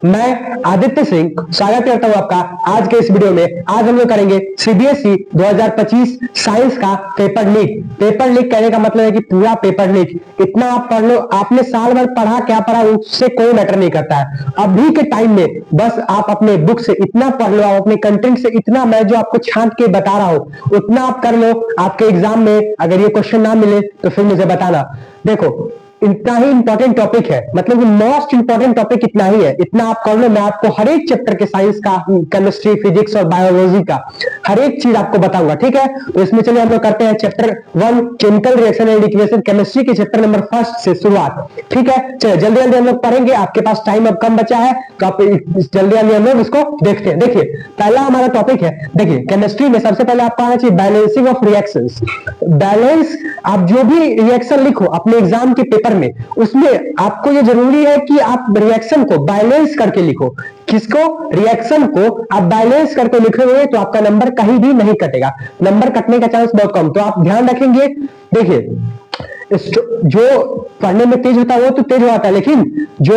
मैं आदित्य सिंह स्वागत करता हूं आपका आज के इस वीडियो में। आज हम लोग करेंगे सीबीएसई 2025 साइंस का पेपर लीक। पेपर लीक कहने का मतलब है कि पूरा पेपर लीक। इतना आप पढ़ लो, आपने साल भर पढ़ा क्या पढ़ा उससे कोई मैटर नहीं करता है। अभी के टाइम में बस आप अपने बुक से इतना पढ़ लो, आप अपने कंटेंट से इतना मैं जो आपको छांट के बता रहा हूं उतना आप कर लो। आपके एग्जाम में अगर ये क्वेश्चन ना मिले तो फिर मुझे बताना। देखो इतना ही इंपॉर्टेंट टॉपिक है, मतलब मोस्ट इंपॉर्टेंट टॉपिक इतना ही है, इतना आप कर लो। मैं आपको हर एक चैप्टर के साइंस का, केमिस्ट्री, फिजिक्स और बायोलॉजी का हर एक चीज आपको बताऊंगा, ठीक है। तो इसमें चलिए हम लोग करते हैं chapter 1 chemical reaction and equation, chemistry के चैप्टर नंबर 1 से शुरुआत, ठीक है। चलिए जल्दी जल्दी हम लोग पढ़ेंगे, आपके पास टाइम अब कम बचा है तो आप जल्दी जल्दी हम लोग इसको देखते हैं। देखिए पहला हमारा टॉपिक है, देखिए केमिस्ट्री में सबसे पहले आपको आना चाहिए बैलेंसिंग ऑफ रिएक्शंस। बैलेंस, आप जो भी रिएक्शन लिखो अपने एग्जाम के पेपर में, उसमें आपको ये जरूरी है कि आप रिएक्शन को बैलेंस करके लिखो। किसको? रिएक्शन को आप बैलेंस करके लिखोगे तो आपका नंबर कहीं भी नहीं कटेगा, नंबर कटने का चांस बहुत कम। तो आप ध्यान रखेंगे। देखिए जो पढ़ने में तेज होता है वो तो तेज होता है, लेकिन जो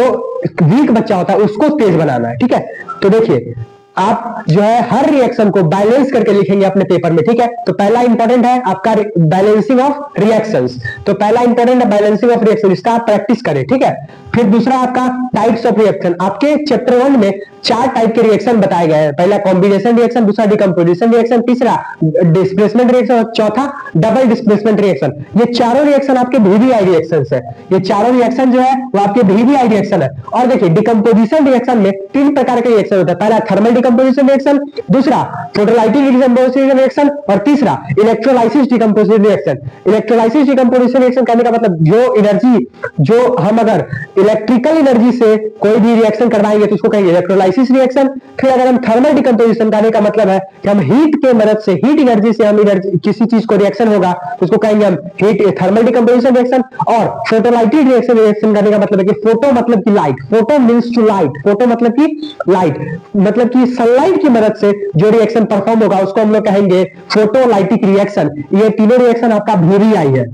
वीक बच्चा होता है उसको तेज बनाना है, ठीक है। तो देखिए आप जो है हर रिएक्शन को बैलेंस करके लिखेंगे अपने पेपर में, ठीक है। तो पहला इंपॉर्टेंट है आपका बैलेंसिंग ऑफ रिएक्शंस। तो पहला इंपॉर्टेंट है बैलेंसिंग ऑफ रिएक्शन, इसका आप प्रैक्टिस करें, ठीक है। फिर दूसरा आपका टाइप्स ऑफ रिएक्शन। आपके चैप्टर 1 में 4 टाइप के रिएक्शन बताए गए हैं। पहला कॉम्बिनेशन रिएक्शन, दूसरा डिकम्पोजिशन रिएक्शन, तीसरा डिस्प्लेसमेंट रिएक्शन और चौथा डबल डिस्प्लेसमेंट रिएक्शन। ये चारों रिएक्शन आपके वीवीआई रिएक्शंस है। ये चारों रिएक्शन जो है वो आपके वीवीआई रिएक्शन है। और देखिए डिकम्पोजिशन रिएक्शन में 3 प्रकार के रिएक्शन होता है। पहला थर्मल डिकम्पोजिशन रिएक्शन, दूसरा फोटोलाइटिक डिकम्पोजिशन रिएक्शन और तीसरा electrolysis decomposition reaction. Electrolysis decomposition reaction कहने का मतलब जो एनर्जी, जो हम अगर इलेक्ट्रिकल एनर्जी से कोई भी रिएक्शन करवाएंगे तो उसको कहेंगे इलेक्ट्रोलाइसिस रिएक्शन। फिर अगर हम थर्मल डिकम्पोजिशन करने का मतलब है कि हम हीट के मदद से, हीट एनर्जी से हम किसी चीज को रिएक्शन होगा तो उसको कहेंगे हम हीट थर्मल डिकम्पोजिशन रिएक्शन। और फोटोलाइटिक रिएक्शन करने का मतलब है कि फोटो मतलब कि light, photo means to light, photo मतलब कि लाइट, मतलब कि सनलाइट की मदद से जो रिएक्शन परफॉर्म होगा उसको हम लोग कहेंगे फोटोलाइटिक रिएक्शन। ये तीनों रिएक्शन आपका वीवीआई है।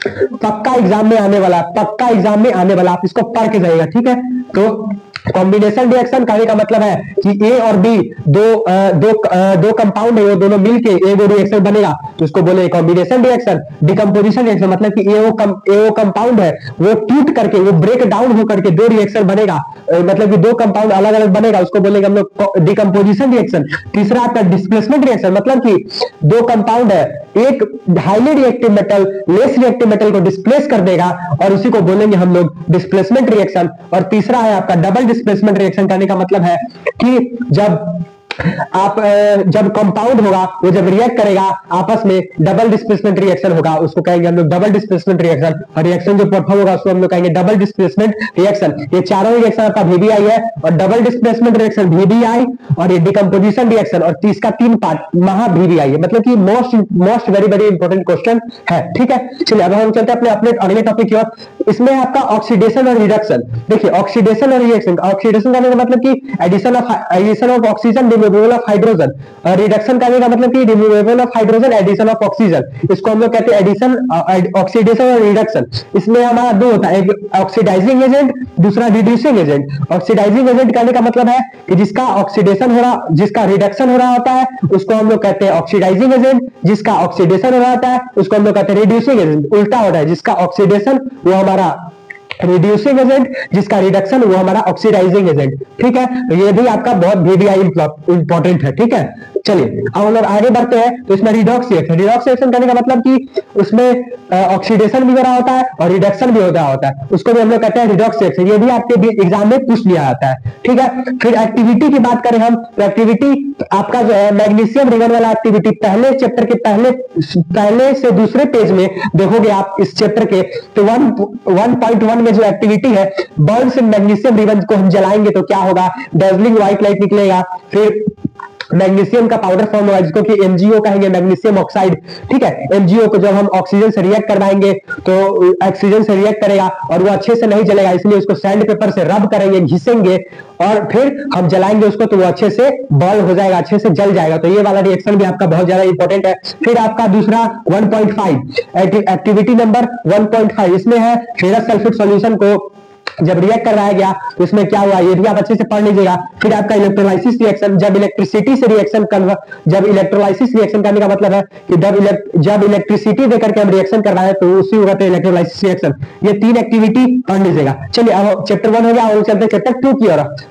पक्का एग्जाम में आने वाला, पक्का एग्जाम में आने वाला, आप इसको पढ़ के जाइएगा, ठीक है। तो कॉम्बिनेशन रिएक्शन कहने का मतलब है कि ए और बी दो कंपाउंड है, वो दोनों मिलके एक रिएक्शन बनेगा तो उसको बोले कॉम्बिनेशन रिएक्शन। डिकम्पोजिशन रिएक्शन मतलब कि वो कंपाउंड है वो टूट करके, वो ब्रेक डाउन होकर के 2 रिएक्शन बनेगा, मतलब कि 2 कंपाउंड अलग अलग बनेगा, उसको बोलेंगे हम लोग डिकम्पोजिशन रिएक्शन। तीसरा आपका डिस्प्लेसमेंट रिएक्शन, मतलब कि 2 कंपाउंड है, एक highly reactive metal less reactive metal को डिस्प्लेस कर देगा और उसी को बोलेंगे हम लोग डिस्प्लेसमेंट रिएक्शन। और तीसरा है आपका डबल डिस्प्लेसमेंट रिएक्शन। करने का मतलब है कि जब कंपाउंड होगा वो जब रिएक्ट करेगा आपस में डबल डिस्प्लेसमेंट रिएक्शन होगा, उसको कहेंगे हम लोग डबल डिस्प्लेसमेंट रिएक्शन। और रिएक्शन जो परफॉर्म होगा उसको हम लोग कहेंगे डबल डिस्प्लेसमेंट रिएक्शन। ये चारों रिएक्शन आपका वीवीआई है, और डबल डिस्प्लेसमेंट रिएक्शन वीवीआई, और ये डिकम्पोजिशन रिएक्शन और इसका 3 पार्ट महा वीवीआई है, मतलब कि most very very important question है, ठीक है। चलिए अब हम चलते हैं अपने अगले टॉपिक की ओर। इसमें आपका ऑक्सीडेशन और रिडक्शन। देखिए ऑक्सीडेशन और रिएक्शन, ऑक्सीडेशन का मतलब कि addition of oxygen, removal of hydrogen. Reduction करने का मतलब कि removal of hydrogen, addition of oxygen. इसको हम लोग कहते हैं एडिशन, ऑक्सीडेशन और रिडक्शन। इसमें हमारा 2 होता है, एक ऑक्सीडाइजिंग एजेंट, दूसरा रिड्यूसिंग एजेंट। ऑक्सीडाइजिंग एजेंट करने का मतलब है कि जिसका ऑक्सीडेशन हो रहा, जिसका रिडक्शन हो रहा होता है उसको हम लोग कहते हैं ऑक्सीडाइजिंग एजेंट, जिसका ऑक्सीडेशन हो रहा होता है उसको हम लोग कहते हैं रिड्यूसिंग एजेंट। उल्टा होता है, जिसका ऑक्सीडेशन वो हमारा रिड्यूसिंग एजेंट, जिसका रिडक्शन वो हमारा ऑक्सीडाइजिंग एजेंट, ठीक है। तो ये भी आपका बहुत वीवीआई इंपॉर्टेंट है, ठीक है। चलिए अब हम लोग आगे बढ़ते हैं। तो इसमें रिडॉक्स रिएक्शन, रिडॉक्स रिएक्शन करने का मतलब कि उसमें ऑक्सीडेशन भी हो रहा होता है और रिडक्शन भी होता है, उसको भी हम लोग कहते हैं रिडॉक्स रिएक्शन। ये भी आपके एग्जाम में पूछ लिया जाता है, ठीक है। फिर एक्टिविटी की बात करें हम तो एक्टिविटी आपका जो है मैग्नीशियम रिंगन वाला एक्टिविटी, पहले चैप्टर के पहले से दूसरे पेज में देखोगे आप इस चैप्टर के, तो 1.1 में जो एक्टिविटी है बर्न्स इन मैग्नीशियम रिबन को हम जलाएंगे तो क्या होगा, डेजलिंग व्हाइट लाइट निकलेगा। फिर मैग्नीशियम का पाउडर फॉर्म होगा जिसको कि एमजीओ कहेंगे, मैग्नीशियम ऑक्साइड, ठीक है। एमजीओ को जब हम ऑक्सीजन से रिएक्ट करवाएंगे तो ऑक्सीजन से रिएक्ट करेगा और वो अच्छे से नहीं जलेगा, इसलिए उसको सैंड पेपर से रब करेंगे, घिसेंगे और फिर हम जलाएंगे उसको तो वो अच्छे से बर्न हो जाएगा, अच्छे से जल जाएगा। तो ये वाला रिएक्शन भी आपका बहुत ज्यादा इंपॉर्टेंट है। फिर आपका दूसरा 1.5 एक्टिविटी नंबर 1.5, इसमें है फेरस सल्फेट सॉल्यूशन को जब रिएक्ट करवाया गया तो इसमें क्या हुआ ये भी आप अच्छे से पढ़ लीजिएगा। फिर आपका इलेक्ट्रोलाइसिस रिएक्शन, जब इलेक्ट्रिसिटी से रिएक्शन जब इलेक्ट्रोलाइसिस रिएक्शन करने का मतलब है कि जब इलेक्ट्रिसिटी देकर के हम रिएक्शन करवाए तो उसी को कहते हैं इलेक्ट्रोलाइसिस रिएक्शन। ये 3 एक्टिविटी पढ़ लीजिएगा। चलिए अब चैप्टर 1 हो गया और चलते हैं चैप्टर 2 की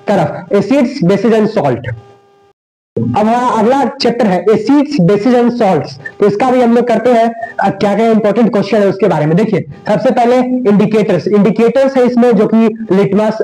तरफ, एसिड्स, बेसिस एंड सॉल्ट। अब हमारा अगला चैप्टर है एसिड्स, बेसिस एंड सॉल्ट्स। तो इसका भी हम लोग करते हैं क्या क्या इंपॉर्टेंट क्वेश्चन है उसके बारे में। देखिए सबसे पहले इंडिकेटर्स है इसमें, जो कि litmus,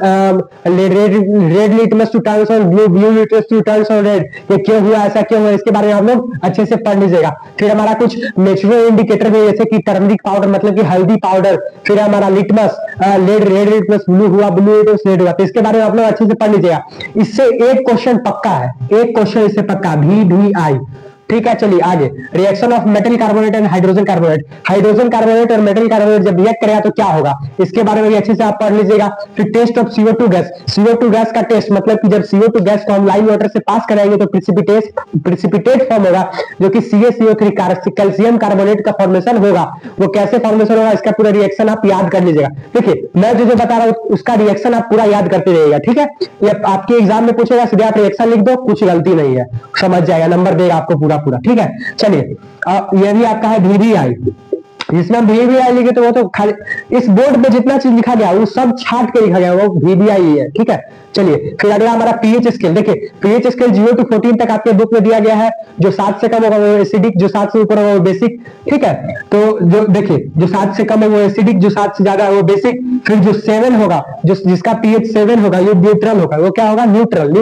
red litmus to turns on blue, blue litmus to turns on red. ये क्यों हुआ, ऐसा क्यों हुआ, इसके बारे में हम लोग अच्छे से पढ़ लीजिएगा। फिर हमारा कुछ नेचुरल इंडिकेटर भी, जैसे कि टर्मरिक पाउडर मतलब कि हल्दी पाउडर। फिर हमारा लिटमस, रेड लिटमस ब्लू हुआ, ब्लू लिटमस रेड हुआ। तो इसके बारे में आप लोग अच्छे से पढ़ लीजिएगा। इससे एक क्वेश्चन पक्का है, एक क्वेश्चन इससे पक्का, VBI। ठीक है, चलिए आगे। Reaction of metal carbonate and hydrogen carbonate. Hydrogen carbonate और मेटल कार्बोनेट जब रिएक्ट करेगा तो क्या होगा, इसके बारे में भी अच्छे से आप पढ़ लीजिएगा। फिर test of CO2 gas. CO2 gas का टेस्ट मतलब कि जब CO2 गैस को हम लाइन वाटर से पास कराएंगे तो प्रिसिपिटेट फॉर्म होगा, जो कि CaCO3 कैल्शियम कार्बोनेट का फॉर्मेशन होगा। वो कैसे फॉर्मेशन होगा, इसका पूरा रिएक्शन आप याद कर लीजिएगा। देखिए मैं जो बता रहा हूं उसका रिएक्शन आप पूरा याद करते रहिएगा। ठीक है, ये आपके एग्जाम में पूछेगा, सीधे आप रिएक्शन लिख दो, कुछ गलती नहीं है, समझ जाएगा, नंबर देगा आपको पूरा। ठीक है, चलिए ये भी आपका है VBI। जिसमें VBI लिखे तो वो तो खाली इस बोर्ड पे जितना चीज लिखा गया वो सब छाट के लिखा गया, वो VBI ही है। ठीक है, चलिए फिर अगला हमारा pH स्केल। देखिए pH स्केल 0 to 14 तक आपके बुक में दिया गया है। जो 7 से कम होगा वो एसिडिक, जो 7 से ऊपर होगा वो बेसिक। ठीक है, तो जो देखिए जो 7 से कम है वो एसिडिक, जो 7 से ज्यादा है वो बेसिक। फिर जो 7 होगा, जिसका pH 7 होगा ये न्यूट्रल होगा, वो क्या होगा, न्यूट्रल।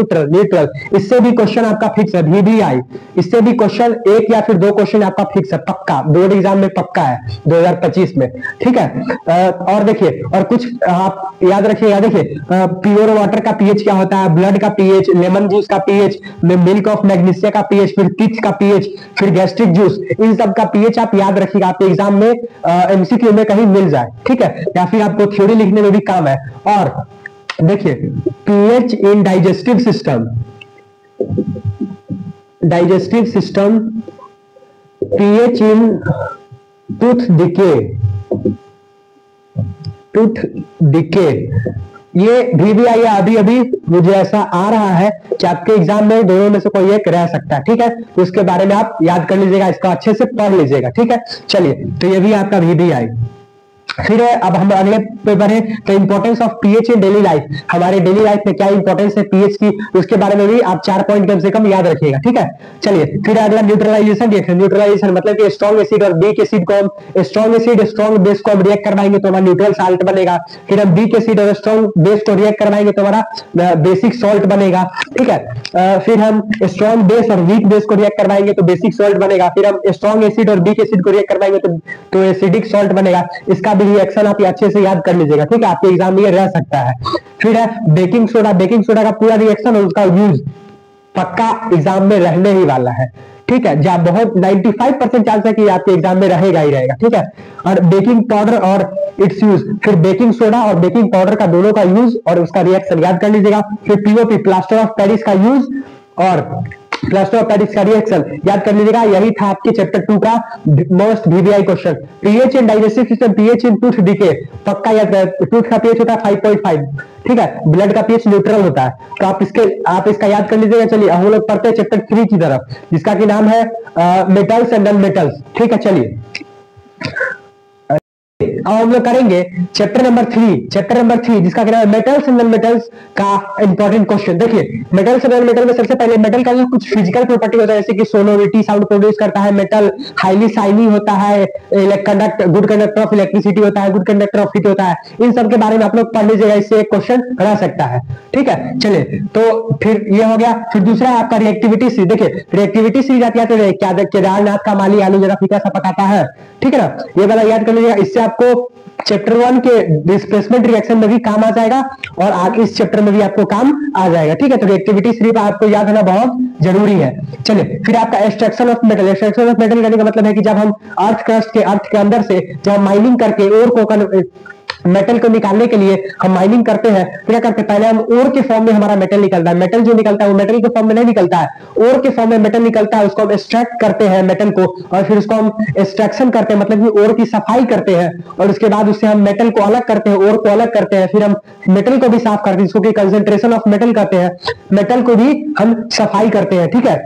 इससे भी क्वेश्चन आपका फिक्स है VBI। इससे भी क्वेश्चन 1 या फिर 2 क्वेश्चन आपका फिक्स है, पक्का, बोर्ड एग्जाम में पक्का है 2025 में। ठीक है, और देखिए और कुछ आप याद रखिएगा। देखिए प्योर वाटर का pH क्या होता है, ब्लड का pH, लेमन जूस का pH, मिल्क ऑफ मैग्नीशिया का pH, फिर टिच का pH, फिर गैस्ट्रिक जूस, इन सब का pH आप याद रखिएगा, आपके एग्जाम में MCQ में कहीं मिल जाए। ठीक है, या फिर आपको थ्योरी लिखने में भी काम है। और देखिए pH इन डाइजेस्टिव सिस्टम, pH इन टूथ डिके, ये VBI अभी मुझे ऐसा आ रहा है कि आपके एग्जाम में दोनों में से कोई एक रह सकता है। ठीक है, तो उसके बारे में आप याद कर लीजिएगा, इसको अच्छे से पढ़ लीजिएगा। ठीक है, चलिए तो ये भी आपका VBI। फिर अब हम अगले पे बढ़े तो importance of pH in daily life, हमारे डेली लाइफ में क्या इंपॉर्टेंस है पीएच की, उसके बारे में भी आप 4 पॉइंट कम से कम याद रखिएगा। ठीक है, चलिए फिर अगला न्यूट्रलाइजेशन रिएक्शन। न्यूट्रलाइजेशन मतलब कि स्ट्रॉन्ग एसिड और वीक एसिड को हम स्ट्रॉन्ग एसिड स्ट्रॉन्ग बेस को हम रिएक्ट करवाएंगे तो हमारा न्यूट्रल साल्ट बनेगा। फिर हम वीक एसिड और स्ट्रॉन्ग बेस को रिएक्ट करवाएंगे तो हमारा बेसिक सॉल्ट बनेगा। ठीक है, फिर हम स्ट्रॉन्ग बेस और वीक बेस को रिएक्ट करवाएंगे तो बेसिक सॉल्ट बनेगा। फिर हम स्ट्रॉन्ग एसिड और वीक एसिड को रिएक्ट करवाएंगे तो एसिडिक सॉल्ट बनेगा। इसका भी रिएक्शन आप अच्छे से याद कर लीजिएगा। ठीक है, आपके एग्जाम में रह सकता है। फिर है बेकिंग सोडा, बेकिंग सोडा का पूरा रिएक्शन और उसका यूज पक्का एग्जाम में रहने ही वाला है। ठीक है, जहां बहुत 95% चांस है कि आपके एग्जाम में रहेगा ही रहेगा। ठीक है, और बेकिंग पाउडर और इट्स यूज, फिर बेकिंग सोडा और बेकिंग पाउडर का दोनों का यूज और उसका रिएक्शन याद कर लीजिएगा। फिर पीओपी प्लास्टर ऑफ पेरिस का यूज और प्लास्टर ऑफ पेरिस का रिएक्शन याद कर लीजिएगा। यही था आपके चैप्टर 2 का मोस्ट VBI क्वेश्चन। पीएच इन डाइजेस्टिव सिस्टम, पीएच इन टूथ डिके पक्का याद है। टूथ का पीएच होता है 5.5। ठीक है, ब्लड का पीएच न्यूट्रल होता है, तो आप इसका याद कर लीजिएगा। चलिए हम लोग पढ़ते हैं चैप्टर 3 की तरफ, जिसका की नाम है मेटल्स एंड नॉन मेटल्स। ठीक है, चलिए अब हम लोग करेंगे चैप्टर नंबर 3 जिसका नाम है मेटल्स एंड नॉन मेटल्स का इंपॉर्टेंट क्वेश्चन। देखिए मेटल्स एंड नॉन मेटल में सबसे पहले मेटल का जो कुछ फिजिकल प्रॉपर्टी होता है, जैसे कि सोनोरिटी, साउंड प्रोड्यूस करता है मेटल, हाईली शाइनी होता है, गुड कंडक्टर ऑफ इलेक्ट्रिसिटी होता है, गुड कंडक्टर ऑफ हीट होता है। इन सब के बारे में आप लोग पढ़ लीजिएगा, इससे एक क्वेश्चन रह सकता है। ठीक है, चलिए तो फिर ये हो गया। फिर दूसरा है आपका रिएक्टिविटी सीरीज। देखिए रिएक्टिविटी सीरीज आती है तो केदारनाथ का माली आलू जरा फीका सा पकाता है। ठीक है ना, ये वाला याद कर लीजिएगा। इससे आपको चैप्टर 1 के डिस्प्लेसमेंट रिएक्शन में भी काम आ जाएगा और आगे इस चैप्टर में भी आपको काम आ जाएगा। ठीक है, तो रिएक्टिविटी सिर्फ आपको याद होना बहुत जरूरी है। चलिए फिर आपका extraction of metal. Extraction of metal करने का मतलब है कि जब हम अर्थ के अंदर से जब माइनिंग करके ओर को मेटल को निकालने के लिए हम माइनिंग करते हैं, तो क्या करते हैं, पहले हम ओर के फॉर्म में हमारा मेटल निकलता है, मेटल जो निकलता है वो मेटल के फॉर्म में नहीं निकलता है, ओर के फॉर्म में मेटल निकलता है, उसको हम एक्सट्रैक्ट करते हैं मेटल को, और फिर उसको हम एक्सट्रैक्शन करते हैं, मतलब कि ओर की सफाई करते हैं, और उसके बाद उससे हम मेटल को अलग करते हैं, ओर को अलग करते हैं, फिर हम मेटल को भी साफ करते हैं, जिसको कि कंसंट्रेशन ऑफ मेटल कहते हैं, मेटल को भी हम सफाई करते हैं। ठीक है,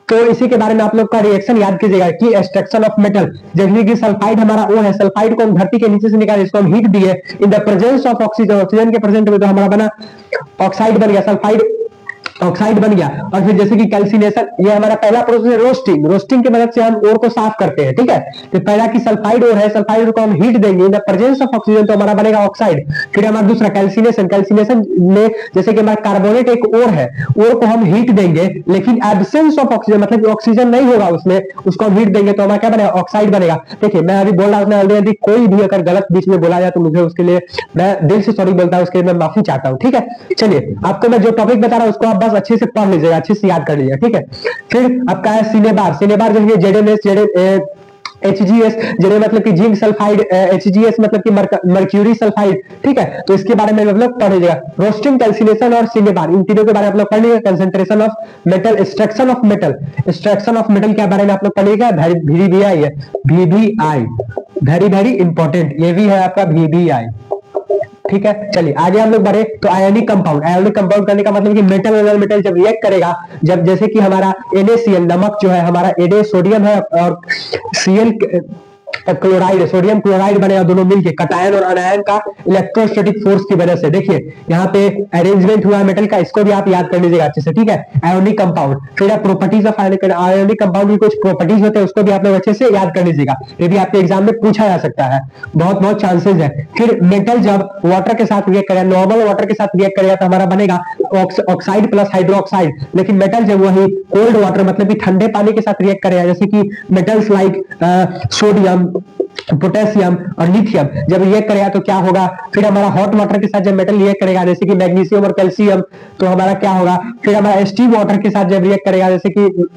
तो इसी के बारे में आप लोग का रिएक्शन याद कीजिएगा कि एक्सट्रैक्शन ऑफ मेटल, जैसे कि सल्फाइड हमारा वो है, सल्फाइड को हम धरती के नीचे से निकाले, इसको हम हीट दिए in the presence of oxygen, oxygen के प्रेजेंट में तो हमारा बना ऑक्साइड बन गया, सल्फाइड ऑक्साइड बन गया। और फिर जैसे कि कैल्सिनेशन, ये हमारा पहला प्रोसेस है रोस्टिंग, रोस्टिंग की मदद से हम ओर को साफ करते हैं। ठीक है, तो पहला की सल्फाइड ओर है, सल्फाइड को हम हीट देंगे in the presence of oxygen, तो हमारा बनेगा ऑक्साइड। फिर हमारा दूसरा कैल्सिनेशन, कैल्सिनेशन में जैसे कि हमारा कार्बोनेट एक ओर है, ओर को हम हीट देंगे, लेकिन एब्सेंस ऑफ ऑक्सीजन, मतलब ऑक्सीजन नहीं होगा उसमें, उसको हम हीट देंगे तो हमारा क्या बनेगा, ऑक्साइड बनेगा। देखिए मैं अभी बोल रहा हूं ऑलरेडी, कोई भी अगर गलत बीच में बोला जाए तो मुझे उसके लिए मैं दिल से सॉरी बोलता हूं, उसके लिए मैं माफी चाहता हूं। ठीक है, चलिए आपको मैं जो टॉपिक बता रहा हूं उसको आप बस अच्छे से पढ़ लीजिएगा, अच्छे से याद कर लीजिएगा। ठीक है, फिर आपका है सिनेबार, सिनेबार जो है जेडेएनएस, एचजीएस, जेडे मतलब कि जिंक सल्फाइड, एचजीएस मतलब कि मर्क्यूरी सल्फाइड। ठीक है, तो इसके बारे में आप लोग पढ़ लीजिएगा, रोस्टिंग, कैल्सिनेशन और सिनेबार, इन तीनों के बारे में आप लोग पढ़ लीजिएगा। Concentration of metal, extraction of metal, extraction of metal के बारे में आप लोग पढ़ लीजिएगा, VBI है, VBI वेरी वेरी इंपॉर्टेंट, ये भी है आपका VBI। ठीक है, चलिए आगे हम लोग बढ़े तो आयोनिक कंपाउंड, आयोनिक कंपाउंड करने का मतलब कि मेटल और मेटल जब रिएक्ट करेगा, जब जैसे कि हमारा NaCl नमक जो है, हमारा Na सोडियम है और Cl क्लोराइड, सोडियम क्लोराइड बनेगा, दोनों मिलके कटायन और अनायन का इलेक्ट्रोस्टैटिक फोर्स की वजह से। देखिए यहाँ पे अरेंजमेंट हुआ है मेटल का, इसको भी आप याद कर लीजिएगा अच्छे से। ठीक है, आयोनिक कंपाउंड, फिर प्रॉपर्टीज ऑफ आयोनिक कंपाउंड की कुछ प्रॉपर्टीज होते हैं, उसको भी आप लोग अच्छे से याद कर लीजिएगा, ये भी आपके एग्जाम में पूछा जा सकता है, बहुत बहुत चांसेस है। फिर मेटल जब वाटर के साथ रिएक्ट करेगा, नॉर्मल वाटर के साथ रिएक्ट करेगा तो हमारा बनेगा ऑक्साइड प्लस हाइड्रोक्साइड, लेकिन मेटल जब वही कोल्ड वाटर मतलब कि ठंडे पानी के साथ रिएक्ट करेगा, जैसे कि मेटल्स लाइक सोडियम, पोटेशियम और लिथियम जब रिएक्ट करेगा तो क्या होगा, फिर हमारा हॉट वाटर के साथ जब मेटल रिएक्ट करेगा जैसे कि मैग्नीशियम और कैल्शियम, तो हमारा क्या होगा, फिर हमारा स्टीम वाटर के साथ जब रिएक्ट करेगा जैसे कि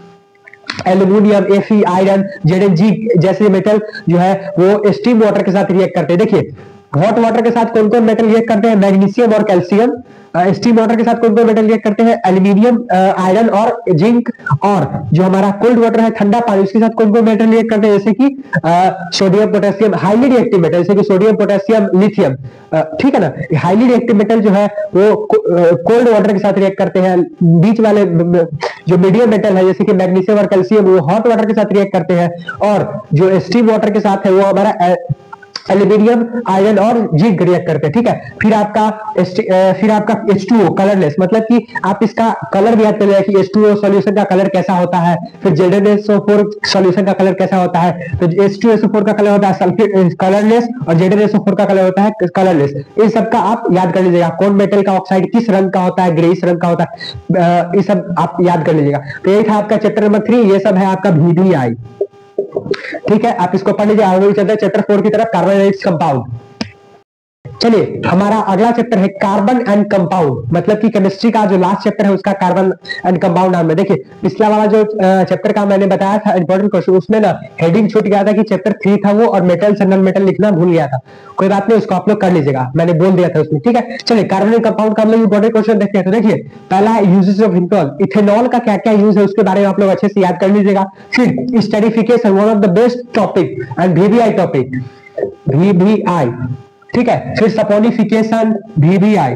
एल्यूमिनियम, Fe, आयरन, Zg जैसे मेटल जो है वो स्टीम वाटर के साथ रिएक्ट करते हैं। देखिए हॉट वाटर के साथ कौन कौन मेटल रिएक्ट करते हैं, मैग्नीशियम और कैल्शियम, स्टीम वाटर के साथ कौन कौन मेटल रिएक्ट करते हैं, एल्यूमिनियम, आयरन और जिंक, और जो हमारा कोल्ड वाटर है ठंडा पानी उसके साथ कौन कौन मेटल रिएक्ट करते हैं, जैसे कि sodium, potassium, highly reactive metal जैसे कि सोडियम, पोटेशियम, लिथियम। ठीक है ना, हाईली रिएक्टिव मेटल जो है वो कोल्ड वाटर के साथ रिएक्ट करते हैं, बीच वाले जो मीडियम मेटल है जैसे कि मैग्नीशियम और कैल्शियम वो हॉट वाटर के साथ रिएक्ट करते हैं, और जो स्टीम वाटर के साथ है वो हमारा एल्यूमिनियम, आयरन और जिंक रिएक्ट करते हैं। ठीक है, फिर आपका H2O कलरलेस, मतलब कि आप इसका कलर भी याद कर कि H2O सॉल्यूशन का कलर कैसा होता है, फिर ZnSO4 सॉल्यूशन का कलर कैसा होता है, तो H2SO4 का कलर होता है सल्फेट कलरलेस और ZnSO4 का कलर होता है कलरलेस। इन सब का आप याद कर लीजिएगा, कौन मेटल का ऑक्साइड किस रंग का होता है, ग्रेइश रंग का होता है, ये सब आप याद कर लीजिएगा। तो यही था आपका चैप्टर नंबर 3, ये सब है आपका VBI। ठीक है, आप इसको पढ़ लीजिए। आगे चलते हैं चैप्टर 4 की तरफ, कार्बन कंपाउंड। चलिए हमारा अगला चैप्टर है कार्बन एंड कंपाउंड, मतलब कि केमिस्ट्री का जो लास्ट चैप्टर है उसका कार्बन एंड कंपाउंड नाम है। देखिए पिछला वाला जो चैप्टर का मैंने बताया था इंपॉर्टेंट क्वेश्चन, उसमें ना हेडिंग छूट गया था कि चैप्टर 3 था वो, और मेटल्स एंड नॉन मेटल लिखना भूल गया था। कोई बात नहीं, उसको आप लोग कर लीजिएगा, मैंने बोल दिया था उसमें। ठीक है, चलिए कार्बन एंड कंपाउंड का हम लोग इंपॉर्टेंट क्वेश्चन देखते हैं। तो देखिए पहला यूजेस ऑफ इथेनॉल, इथेनॉल का क्या क्या यूज है उसके बारे में आप लोग अच्छे से याद कर लीजिएगा। फिर esterification, one of the best topic and VBI topic, VBI। ठीक है, फिर सपोनिफिकेशन, VBI।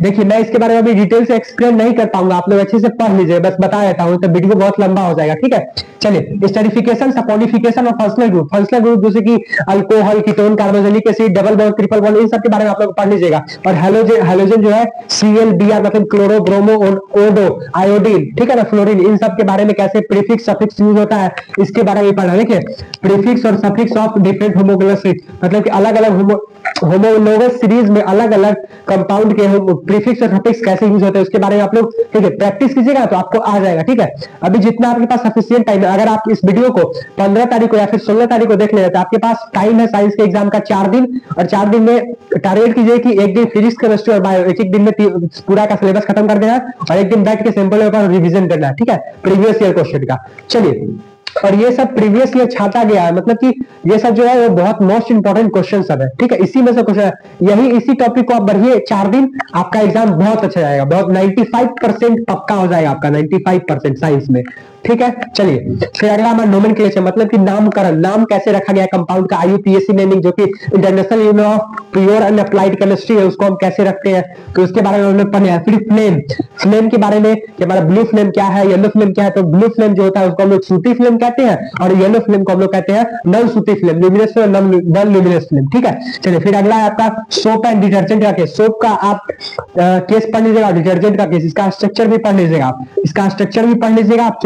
देखिए मैं इसके बारे में अभी डिटेल से एक्सप्लेन नहीं कर पाऊंगा, आप लोग अच्छे से पढ़ लीजिए, बस बता देता हूं तो वीडियो बहुत लंबा हो जाएगा। ठीक है, चलिए स्टैटिफिकेशन, सपोनिफिकेशन और फंक्शनल ग्रुप, फंक्शनल ग्रुप जैसे कि alcohol, ketone, carboxylic acid, double bond, triple bond, इन सब के बारे में आप लोग पढ़ लीजिएगा। और हैलोजन जो है ClBr मतलब क्लोरो, ब्रोमो, ओडो, आयोडीन, ठीक है ना, फ्लोरीन, इन सब के बारे में कैसे प्रीफिक्स सफिक्स यूज होता है इसके बारे में पढ़ना। देखिए प्रीफिक्स और सफिक्स ऑफ डिफरेंट होमोलोगस, मतलब कि अलग अलग होमोलोगस सीरीज में अलग अलग कंपाउंड के प्रीफिक्स और सफिक्स कैसे यूज होते हैं उसके बारे में आप लोग ठीक है प्रैक्टिस कीजिएगा तो आपको आ जाएगा। ठीक है, अभी जितना आपके पास सफिशिएंट टाइम है, अगर आप इस वीडियो को 15 तारीख को या फिर 16 तारीख को देख ले तो आपके पास टाइम है साइंस के एग्जाम का 4 दिन, और 4 दिन में टारगेट कीजिए कि एक दिन फिजिक्स, केमिस्ट्री और बायो, एक दिन में पूरा का सिलेबस खत्म कर देना और एक दिन बैठ के सैंपल पेपर रिवीजन करना है। ठीक है, प्रीवियस ईयर क्वेश्चन का। चलिए और ये सब प्रीवियस ईयर छाटा गया है, मतलब कि ये सब जो है वो बहुत मोस्ट इंपॉर्टेंट क्वेश्चन सब है, ठीक है। इसी में से क्वेश्चन है, यही इसी टॉपिक को आप बढ़िए 4 दिन, आपका एग्जाम बहुत अच्छा जाएगा, बहुत 95% पक्का हो जाएगा आपका, 95% साइंस में, ठीक है। चलिए फिर अगला हमारा नोमेनक्लेचर, मतलब कि नामकरण, नाम कैसे रखा गया कंपाउंड का, IUPAC नेमिंग, जो कि international union of pure and applied chemistry है, उसको हम कैसे रखते हैं, तो उसके बारे में हमने पढ़ा। फिर फ्लेम, फ्लेम के बारे में कि हमारा ब्लू फ्लेम क्या है, येलो फ्लेम क्या है। तो ब्लू फ्लेम जो होता है उसको हम लोग सूती फ्लेम कहते हैं, और येलो फ्लेम को हम लोग कहते हैं नॉन सूती flame, luminous flame, non luminous flame, ठीक है। चलिए फिर अगला है आपका सोप एंड डिटर्जेंट का केस। सोप का आप केस पढ़ लीजिएगा, डिटर्जेंट का केस, इसका स्ट्रक्चर भी पढ़ लीजिएगा आप, इसका स्ट्रक्चर भी पढ़ लीजिएगा आप।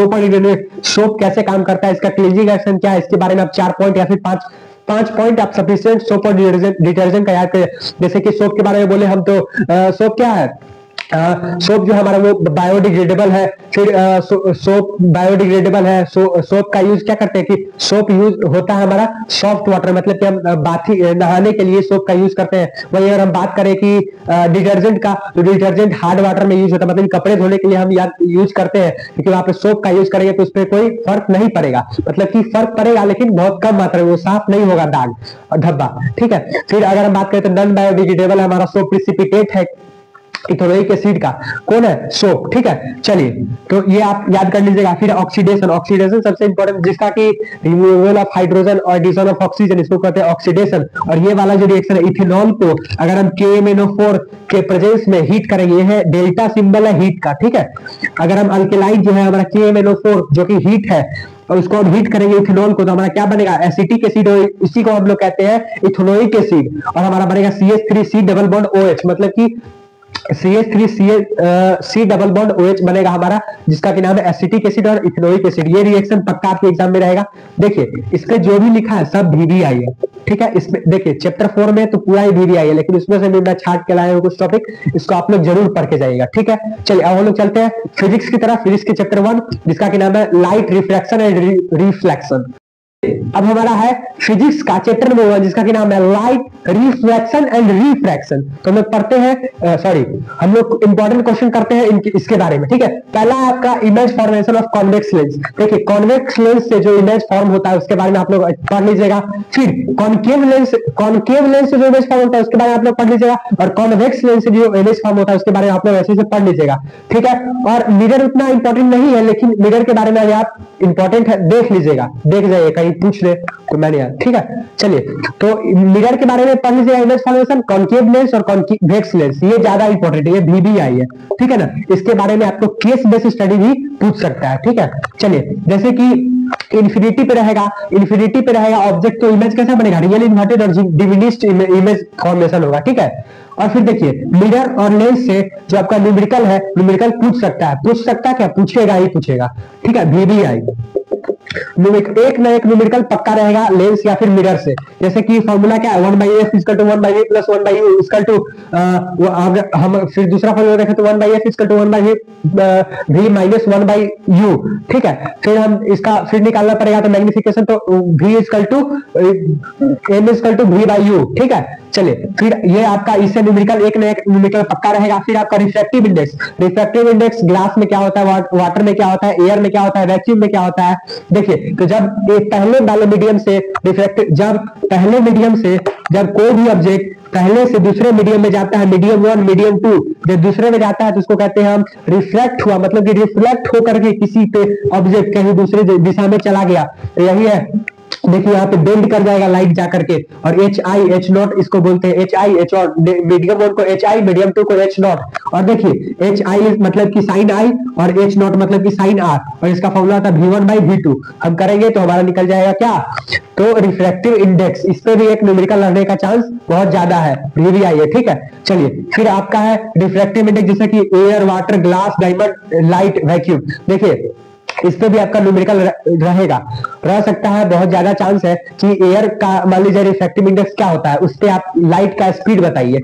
सोप कैसे काम करता है, इसका क्लीजिंग एक्शन क्या है, इसके बारे में आप 4 पॉइंट या फिर 5 पॉइंट आप सफिशिएंट सोप और डिटर्जेंट का याद करें। जैसे कि सोप के बारे में बोले हम, तो सोप क्या है, सोप जो हमारा वो बायोडिग्रेडेबल है। फिर सोप बायोडिग्रेडेबल है, सोप का यूज क्या करते हैं कि सोप यूज होता है हमारा सॉफ्ट वाटर, मतलब कि हम बाथी नहाने के लिए सोप का यूज करते हैं। वही अगर हम बात करें कि डिटर्जेंट का, तो डिटर्जेंट हार्ड वाटर में यूज होता है, मतलब कपड़े धोने के लिए हम यूज करते हैं, क्योंकि वहां पे सोप का यूज करेंगे तो उस पर कोई फर्क नहीं पड़ेगा, मतलब कि फर्क पड़ेगा लेकिन बहुत कम मात्रा में, वो साफ नहीं होगा दाग और धब्बा, ठीक है। फिर अगर हम बात करें तो नॉन बायोडिग्रेडेबल हमारा सोप प्रिसिपिटेट है इथेनोइक एसिड का, कौन है, सोप, ठीक है। चलिए तो ये आप याद कर लीजिएगा। फिर ऑक्सीडेशन, ऑक्सीडेशन सबसे इंपॉर्टेंट, जिसका कि रिमूवल ऑफ हाइड्रोजन और एडिशन ऑफ ऑक्सीजन, इसको कहते हैं ऑक्सीडेशन। और ये वाला जो रिएक्शन है इथेनॉल को अगर हम KMnO4 के प्रेजेंस में हीट करेंगे, ये है डेल्टा सिंबल है हीट का, ठीक है। अगर हम अल्केलाइन जो है हमारा KMnO4 जो कि हीट है, और उसको हम हीट करेंगे इथेनॉल को, तो हमारा क्या बनेगा, एसिटिक एसिड, इसी को हम लोग कहते हैं इथेनोइक एसिड। और हमारा बनेगा CH3C डबल बॉन्ड OH, मतलब कि CH3C डबल बॉन्ड OH बनेगा हमारा, जिसका कि नाम है एसिटिक एसिड और इथेनोइक एसिड। ये रिएक्शन पक्का आपके एग्जाम में रहेगा। देखिए इस पे जो भी लिखा है सब VBI है, ठीक है। इसमें देखिए चैप्टर 4 में तो पूरा ही VBI है, लेकिन उसमें से भी मैं छाट के लाया हूं कुछ टॉपिक, इसको आप लोग जरूर पढ़ के जाइएगा, ठीक है। चलिए अब हम लोग चलते हैं फिजिक्स की तरफ, फिजिक्स के चैप्टर 1 जिसका कि नाम है लाइट रिफ्रैक्शन एंड रिफ्लेक्शन। अब हमारा है फिजिक्स का चैप्टर नंबर 1 जिसका कि नाम है लाइट रिफ्लेक्शन एंड रिफ्रैक्शन। तो हम लोग पढ़ते हैं, सॉरी हम लोग इंपॉर्टेंट क्वेश्चन करते हैं इसके बारे में, ठीक है। पहला है आपका image formation of convex lens. देखिए कॉन्वेक्स लेंस से जो इमेज फॉर्म होता है उसके बारे में आप लोग पढ़ लीजिएगा। फिर कॉनकेव लेंस से जो इमेज फॉर्म होता है उसके बारे में आप लोग पढ़ लीजिएगा, और कॉन्वेक्स लेंस से जो इमेज फॉर्म होता है उसके बारे में आप लोग ऐसे से पढ़ लीजिएगा, ठीक है। और मिरर उतना इंपॉर्टेंट नहीं है, लेकिन मिरर के बारे में आप इंपॉर्टेंट है, देख लीजिएगा, देख जाइए कहीं पूछ ले तो मैंने यार, ठीक है। चलिए तो मिरर के बारे में पढ़ लीजिएगा, इमेज फॉर्मेशन, कॉनकेव लेंस और कॉन्वेक्स लेंस, ये ज्यादा इंपॉर्टेंट है, ये VBI है, ठीक है ना। इसके बारे में आपको केस बेस्ड स्टडी भी पूछ सकता है, ठीक है। चलिए जैसे कि इंफिनिटी पे रहेगा ऑब्जेक्ट, तो इमेज कैसा बनेगा, रियल इन्वर्टेड और डिमिनिश्ड इमेज फॉर्मेशन होगा, ठीक है। और फिर देखिए मिरर और लेंस से जो आपका न्यूमेरिकल है, न्यूमेरिकल पूछ सकता है क्या, पूछेगा ही पूछेगा, ठीक है। VBI एक ना एक न्यूमेरिकल पक्का रहेगा लेंस या फिर मिरर से। जैसे कि फॉर्मूला क्या है, 1/f = 1/v + 1/u = हम फिर दूसरा फॉर्मूला देखें तो 1/f = 1/v - 1/u, ठीक है। फिर हम इसका फिर निकालना पड़ेगा, तो मैग्निफिकेशन, तो v m = v/u, ठीक है। चलिए फिर ये आपका इससे न्यूमेरिकल एक ना एक न्यूमेरिकल पक्का रहेगा। फिर आपका रिफ्रैक्टिव इंडेक्स ग्लास में क्या होता है, वाटर में क्या होता है, एयर में क्या होता है, वैक्यूम में क्या होता है। देखिए तो जब एक पहले वाले मीडियम से जब कोई भी ऑब्जेक्ट पहले से दूसरे मीडियम में जाता है, मीडियम 1 मीडियम 2, जब दूसरे में जाता है तो उसको कहते हैं हम रिफ्लेक्ट हुआ, मतलब कि रिफ्लेक्ट होकर के किसी पे ऑब्जेक्ट कहीं दूसरी दिशा में चला गया, तो यही है। देखिए यहाँ पे बेंड कर जाएगा लाइट जाकर के, और H0 इसको बोलते हैं, H0 मीडियम 1 को HI, मीडियम 2 को H0। और देखिए HI मतलब कि साइन I और H0 मतलब कि साइन R, और इसका फॉर्मूला था V1/V2। हम करेंगे तो हमारा निकल जाएगा क्या, तो रिफ्रैक्टिव इंडेक्स। इस पे भी एक न्यूमेरिकल रहने का चांस बहुत ज्यादा है, VBI है, ठीक है। चलिए फिर आपका है रिफ्रैक्टिव इंडेक्स, जैसे कि air, water, glass, diamond, light, vacuum. देखिए इस पे भी आपका न्यूमेरिकल रह सकता है, बहुत ज्यादा चांस है कि एयर का मान लीजिए रिफ्रैक्टिव इंडेक्स क्या होता है, उस पे आप लाइट का स्पीड बताइए,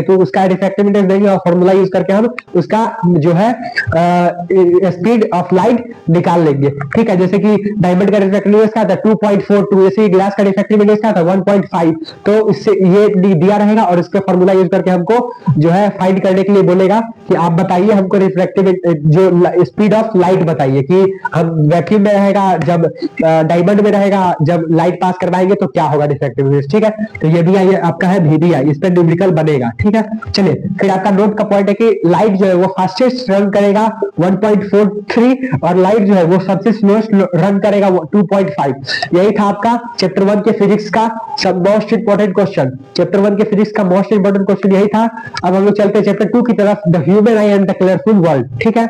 तो उसका रिफ्रैक्टिव इंडेक्स देंगे और फॉर्मूला यूज करके हम उसका जो है स्पीड ऑफ लाइट निकाल लेंगे, ठीक है। जैसे कि डायमंड का रिफ्रैक्टिव इंडेक्स क्या था 2.42, जैसे ग्लास का रिफ्रैक्टिव इंडेक्स क्या था 1.5। तो इससे ये दिया रहेगा और इसका फॉर्मूला यूज करके हमको जो है फाइंड करने के लिए बोलेगा कि आप बताइए हमको रिफ्रैक्टिव जो स्पीड ऑफ ऑफ लाइट बताइए कि हम वैक्यूम में रहेगा, जब डायमंड में रहेगा, जब लाइट पास करवाएंगे तो क्या होगा डिफ्रैक्टिव। ठीक है, तो ये भी आपका है VDI, इस पर न्यूमेरिकल बनेगा। ठीक है, चलिए फिर आपका नोट का पॉइंट है कि लाइट जो है वो फास्टेस्ट रन करेगा 1.43 और लाइट जो है वो सबसे स्लोएस्ट रन करेगा 2.5। यही था आपका चैप्टर 1 के फिजिक्स का सब मोस्ट इंपोर्टेंट क्वेश्चन। चैप्टर 1 के फिजिक्स का मोस्ट इंपोर्टेंट क्वेश्चन यही था। अब हम लोग चलते हैं चैप्टर 2 की तरफ, the human I and the colourful world. ठीक है,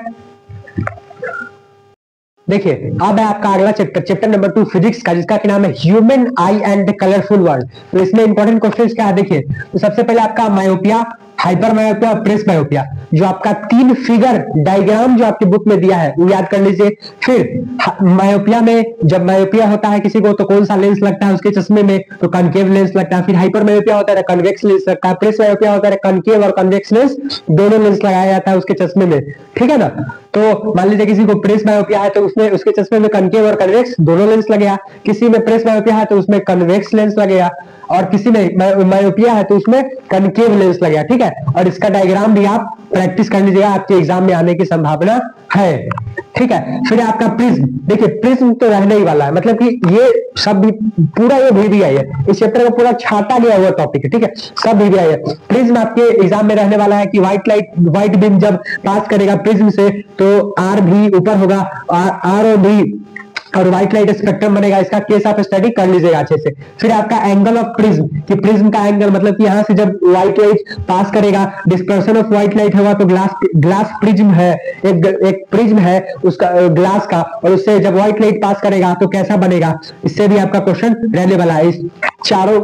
देखिए अब है आपका अगला चैप्टर, चैप्टर नंबर 2 फिजिक्स का, जिसका क्या नाम है human I and the colourful world. तो इसमें इंपॉर्टेंट क्वेश्चंस क्या है देखिए। तो सबसे पहले आपका मायोपिया, हाइपर मायोपिया और प्रेस मायोपिया, जो आपका 3 फिगर डायग्राम जो आपकी बुक में दिया है वो याद कर लीजिए। फिर मायोपिया में जब मायोपिया होता है किसी को तो कौन सा लेंस लगता है उसके चश्मे में, तो कनकेव लेंस लगता है। फिर हाइपर मायोपिया होता है तो कन्वेक्स लेंस लगता है। प्रेस मायोपिया होता है कनकेव और कन्वेक्स लेंस दोनों लेंस लगाया जाता है उसके चश्मे में। ठीक है ना, तो मान लीजिए किसी को प्रेस मायोपिया है तो उसमें उसके चश्मे में कनकेव और कन्वेक्स दोनों लेंस लगेगा। किसी में प्रेस मायोपिया है तो उसमें कन्वेक्स लेंस लगेगा, और किसी में मायोपिया है तो उसमें कनकेव लेंस लगेगा। ठीक है, और इसका डायग्राम भी आप प्रैक्टिस कर लीजिएगा, आपके एग्जाम में आने की संभावना है। ठीक है, फिर आपका प्रिज्म, देखिए प्रिज्म तो रहने ही वाला है, मतलब कि ये सब भी पूरा ये VDI है, इस चैप्टर का पूरा छाटा गया हुआ टॉपिक है। ठीक है, सब VDI है। प्रिज्म आपके एग्जाम में रहने वाला है कि व्हाइट बीम जब पास करेगा प्रिज्म से तो R भी ऊपर होगा, R और B और व्हाइट लाइट स्पेक्ट्रम बनेगा। इसका केस आप स्टडी कर लीजिएगा अच्छे से। फिर आपका एंगल ऑफ प्रिज्म, कि प्रिज्म का एंगल मतलब कि यहां से जब व्हाइट लाइट पास करेगा, डिस्पर्सन ऑफ व्हाइट लाइट होगा तो ग्लास प्रिज्म है, एक प्रिज्म है उसका ग्लास का, और उससे जब व्हाइट लाइट पास करेगा तो कैसा बनेगा, इससे भी आपका क्वेश्चन रहने वाला है। इस चारों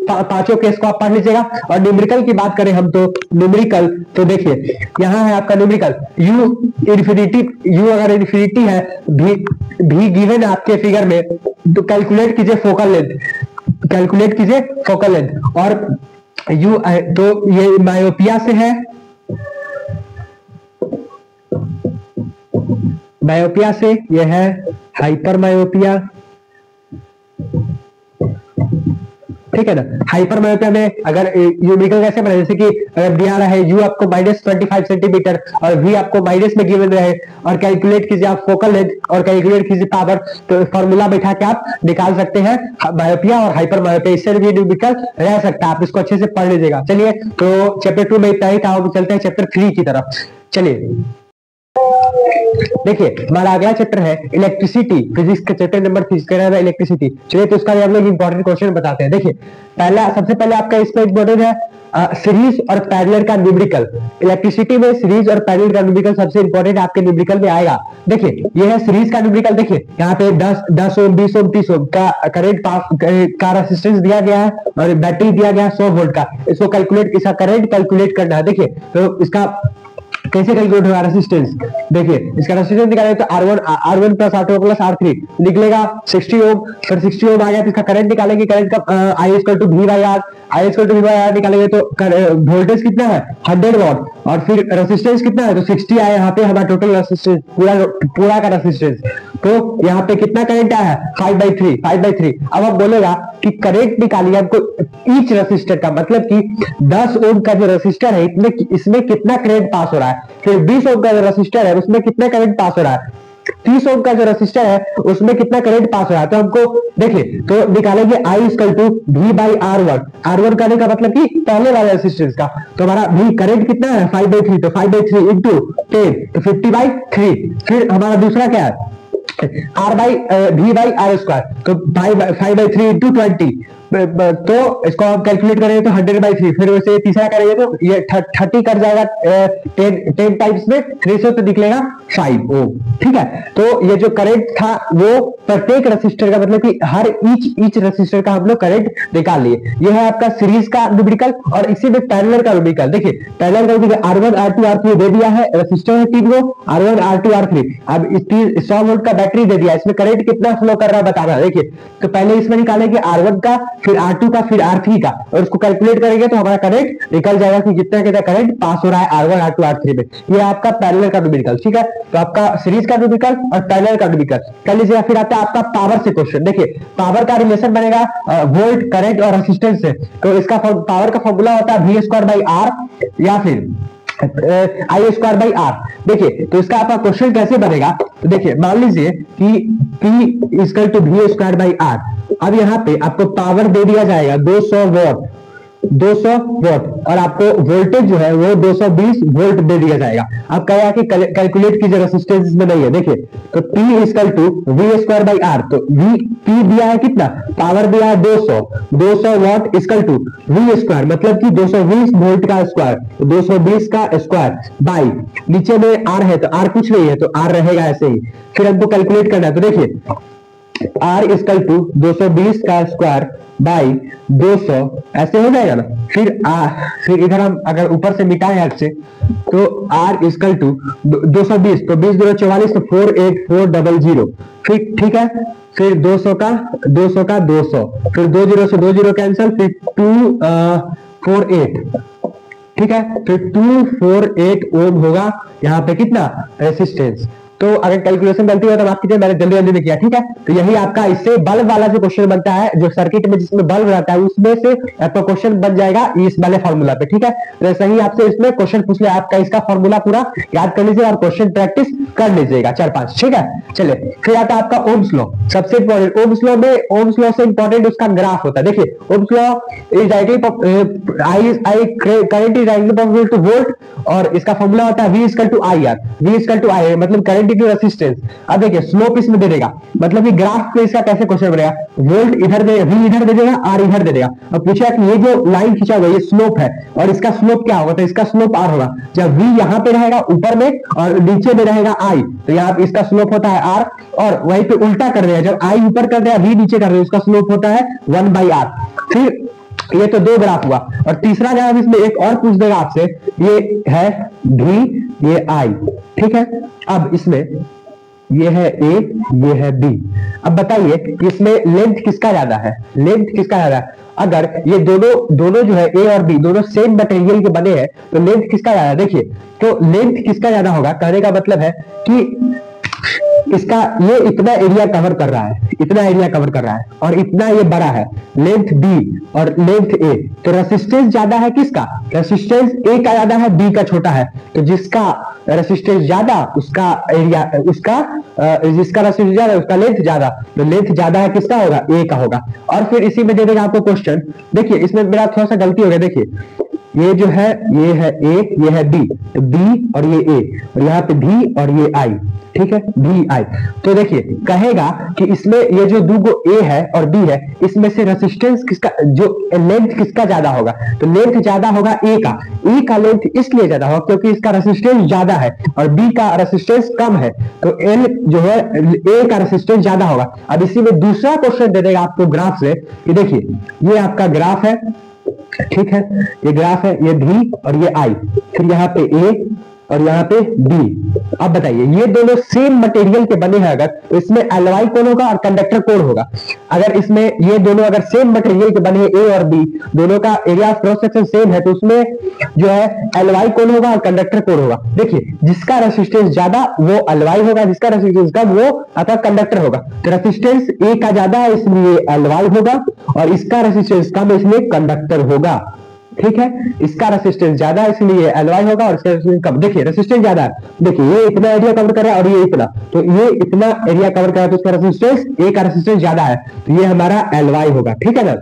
पांचों केस को आप पढ़ लीजिएगा। और न्यूमेरिकल की बात करें हम तो न्यूमेरिकल, तो देखिए यहाँ है आपका न्यूमेरिकल U इन्फिनिटी, U अगर इन्फिनिटी है भी गिवन आपके फिगर में, तो कैलकुलेट कीजिए फोकल लेंथ, कैलकुलेट कीजिए फोकल लेंथ। और U तो ये मायोपिया से है, मायोपिया से ये है हाइपर मायोपिया। ठीक है ना, हाइपर मायोपिया में अगर न्यूमेरिकल कैसे बने, जैसे कि अगर दिया रहा है U आपको -25 सेंटीमीटर और V आपको माइनस में गिवन रहे, और कैलकुलेट कीजिए आप फोकल लेंथ और कैलकुलेट कीजिए पावर, तो फॉर्मूला बैठा के आप निकाल सकते हैं मायोपिया और हाइपर मायोपिया। इससे भी न्यूमेरिकल रह सकता है, आप इसको अच्छे से पढ़ लीजिएगा। चलिए, तो चैप्टर 2 में इतना ही था, चलते हैं चैप्टर 3 की तरफ। चलिए देखिए हमारा अगला चैप्टर है इलेक्ट्रिसिटी, फिजिक्स का चैप्टर नंबर 3 का नाम है इलेक्ट्रिसिटी। चलिए तो उसका हम लोग इंपॉर्टेंट क्वेश्चन बताते हैं। देखिए सबसे पहले आपका इसमें इंपॉर्टेंट है सीरीज और पैरेलल का न्यूमेरिकल। इलेक्ट्रिसिटी में सीरीज और पैरेलल का न्यूमेरिकल सबसे इंपॉर्टेंट आपके न्यूमेरिकल में आएगा। देखिए ये है सीरीज का न्यूमेरिकल। देखिए यहाँ पे 10 ओम 20 ओम 30 ओम का करंट का रेजिस्टेंस दिया गया है और बैटरी दिया गया है 100 वोल्ट का। इसको कैलकुलेट, इसका करंट कैलकुलेट करना है। देखिए तो इसका कैसे कैलकुलेट होगा रेजिस्टेंस, देखिए इसका रेजिस्टेंस निकालेंगे तो R1 plus R2 plus R3 निकलेगा 60 ओम। फिर 60 ओम आ गया तो इसका करंट निकालेंगे, करंट का I equal to V by R निकालेंगे तो वोल्टेज कितना है 100 वॉट, और फिर रेजिस्टेंस कितना है तो 60 आया। यहाँ पे हमारा टोटल रेजिस्टेंस पूरा का रेजिस्टेंस, तो यहाँ पे कितना करंट आया है 5/3। अब आप बोलेगा कि करंट निकालिए हमको ईच रेजिस्टर का, मतलब कि 10 ओम का जो रेजिस्टर है इसमें कितना करंट पास हो रहा है। फिर 20 ओम का जो रेजिस्टर है उसमें कितना करंट पास हो रहा है। 30 ओम का जो रेजिस्टर है उसमें कितना करंट पास हो रहा है। तो हमको देखिए तो निकालेंगे I equal to V by R1 करने का मतलब कि पहले वाले रेजिस्टेंस का। तो हमारा V करंट कितना है 5/3, तो 5/3 इंटू 10 तो 50/3। फिर हमारा दूसरा क्या है V बाई R स्क्वायर, तो 5/3 इंटू 20, तो इसको हम कैलकुलेट करेंगे तो 100/3। फिर वैसे तीसरा करेंगे तो ये 30 कर जाएगा 10 टाइम्स में 300 तो निकलेगा 5 ओम। ठीक है, तो ये जो करंट था वो प्रत्येक रेजिस्टर का, मतलब कि हर ईच रेजिस्टर का हम लोग करंट निकाल लिए। ये है आपका सीरीज का न्यूमेरिकल। और इसी में पैरेलल का न्यूमेरिकल। देखिए पैरेलल का न्यूमेरिकल R1 R2 R3 दे दिया है, रेजिस्टर है 3 को R1 R2 R3। अब इस 100 वोल्ट का बैटरी दे दिया, इसमें करंट कितना फ्लो कर रहा है बताना। देखिए तो पहले इसमें निकालेंगे R1 का, फिर R2 का, फिर R3 का, और उसको कैलकुलेट करेंगे तो हमारा करंट निकल जाएगा कि कितना कितना करंट पास हो रहा है R1 R2 R3 में। ये आपका पैरेलल का न्यूमेरिकल। ठीक है, तो आपका सीरीज का न्यूमेरिकल और पैरेलल का न्यूमेरिकल कर लीजिएगा। फिर आता है आपका पावर से क्वेश्चन। देखिए पावर का रिलेशन बनेगा वोल्ट, करंट और रेजिस्टेंस से। तो इसका पावर का फॉर्मूला होता है V² बाई R, या फिर आई स्क्वायर बाई आर। देखिए तो इसका आपका क्वेश्चन कैसे बनेगा, तो देखिए मान लीजिए कि P equal to V square by R. अब यहाँ पे आपको पावर दे दिया जाएगा 200 वॉट, 200 वॉट, और आपको वोल्टेज जो है वो 220 वोल्ट दे दिया जाएगा। अब कहा कि कैलकुलेट कीजिए, रेजिस्टेंस इसमें नहीं है। देखिए तो P equal to V square by R, तो वी P दिया है कितना, पावर दिया है 200, 200 watt equal to V square मतलब कि 220 वोल्ट का स्क्वायर, तो 220 का स्क्वायर बाई, नीचे में आर है तो आर कुछ नहीं है तो आर रहेगा ऐसे ही। फिर हमको कैलकुलेट करना है, तो देखिए R इक्वल टू 220 का स्क्वायर बाई 200 ऐसे हो जाएगा ना। फिर इधर हम अगर ऊपर से मिटाएं हर से, तो R इक्वल टू 220, तो 20 दूनी 44, तो 48400, फिर ठीक है। फिर 200 का 200, फिर 20 से 20 कैंसिल, फिर 248, ठीक है। फिर 248 ओम होगा यहाँ पे कितना रेसिस्टेंस। तो अगर कैलकुलेशन गलती है तो माफ कीजिए, मैंने जल्दी में किया, ठीक है। तो यही आपका इससे बल्ब वाला जो क्वेश्चन बनता है, जो सर्किट में जिसमें बल्ब रहता है उसमें से आपका क्वेश्चन बन जाएगा इस वाले फॉर्मूला पे, ठीक है। तो ऐसा ही आपसे इसमें क्वेश्चन पूछ ले, आपका इसका फॉर्मूला पूरा याद कर लीजिए और क्वेश्चन प्रैक्टिस कर लीजिएगा 4-5, ठीक है। चलिए फिर आता है आपका ओम्स लॉ। सबसे इंपॉर्टेंट ओम्स लॉ में, ओम्स लॉ से इंपॉर्टेंट उसका ग्राफ होता है। देखिए Ohm's law is directly I current is directly proportional to volt, और इसका फॉर्मूला होता है V equal to I R. V equal to I मतलब करंट इंटू रेजिस्टेंस। अब देखिए स्लोप इसमें दे देगा, मतलब कि ग्राफ पे इसका कैसे क्वेश्चन बनेगा, वोल्ट इधर दे, V इधर दे देगा, R इधर दे देगा। अब पूछा कि ये जो लाइन खींचा हुआ ये स्लोप है और इसका स्लोप क्या होगा, तो इसका स्लोप R होगा। जब V यहाँ पे रहेगा ऊपर में और नीचे में रहेगा I, तो यहाँ पे इसका स्लोप होता है R, और वहीं पे उल्टा कर देगा, जब I ऊपर कर देगा V नीचे कर देगा, इसका स्लोप होता है 1/R। फिर ये तो दो ग्राफ हुआ, और तीसरा ग्राफ इसमें एक और पूछ देगा आपसे, ये है V, ये I, ठीक है। अब इसमें ये है A, ये है B। अब बताइए कि इसमें लेंथ किसका ज्यादा है, लेंथ किसका ज्यादा है। अगर ये दोनों जो है A और B दोनों सेम मटेरियल के बने हैं तो लेंथ किसका ज्यादा है। देखिए तो लेंथ किसका ज्यादा होगा, कहने का मतलब है कि इसका ये इतना एरिया कवर कर रहा है, इतना एरिया कवर कर रहा है, और इतना ये बड़ा है, लेंथ B और लेंथ A, तो रेसिस्टेंस ज्यादा है किसका, रेसिस्टेंस A का ज्यादा है, B का छोटा है। तो जिसका रेसिस्टेंस ज्यादा उसका एरिया, उसका जिसका रेसिस्टेंस ज्यादा उसका लेंथ ज्यादा, तो लेंथ ज्यादा है किसका होगा, A का होगा। और फिर इसी में दे देगा आपको क्वेश्चन। देखिए इसमें मेरा थोड़ा सा गलती हो गया, देखिए ये जो है ये है A, ये है B, तो B और ये A, और यहाँ पे B और ये I, ठीक है, B I। तो देखिए कहेगा कि इसमें ये जो दो A है और B है, इसमें से रेसिस्टेंस किसका, जो लेंथ किसका ज्यादा होगा, तो लेंथ ज्यादा होगा A का। A का लेंथ इसलिए ज्यादा होगा क्योंकि इसका रेसिस्टेंस ज्यादा है और B का रेसिस्टेंस कम है, तो L जो है A का रेसिस्टेंस ज्यादा होगा। अब इसी में दूसरा क्वेश्चन दे देगा आपको ग्राफ से कि देखिए ये आपका ग्राफ है, ठीक है, ये ग्राफ है, ये V और ये I, फिर यहाँ पे A और यहाँ पे B। अब बताइए ये दोनों सेम मटेरियल के बने हैं अगर, तो इसमें एलवाई कौन होगा और कंडक्टर कौन होगा। अगर इसमें ये दोनों अगर सेम मटेरियल के बने हैं A और B, दोनों का area of cross section same है, तो उसमें जो है एलवाई कौन होगा और कंडक्टर कौन होगा। देखिए जिसका रेसिस्टेंस ज्यादा वो एलवाई होगा, जिसका रेसिस्टेंस कम वो आपका कंडक्टर होगा। तो रेसिस्टेंस A का ज्यादा है इसलिए एलवाई होगा, और इसका रेसिस्टेंस कम है इसलिए कंडक्टर होगा, ठीक है। इसका रेसिस्टेंस ज्यादा है इसलिए एलवाई होगा और इसका रेसिस्टेंस कम। देखिए रेसिस्टेंस ज्यादा है, देखिए ये इतना एरिया कवर कर रहा है और ये इतना, तो ये इतना एरिया कवर कर रहा है तो इसका रेसिस्टेंस A का रेसिस्टेंस ज्यादा है, तो ये हमारा एलवाई होगा, ठीक है ना।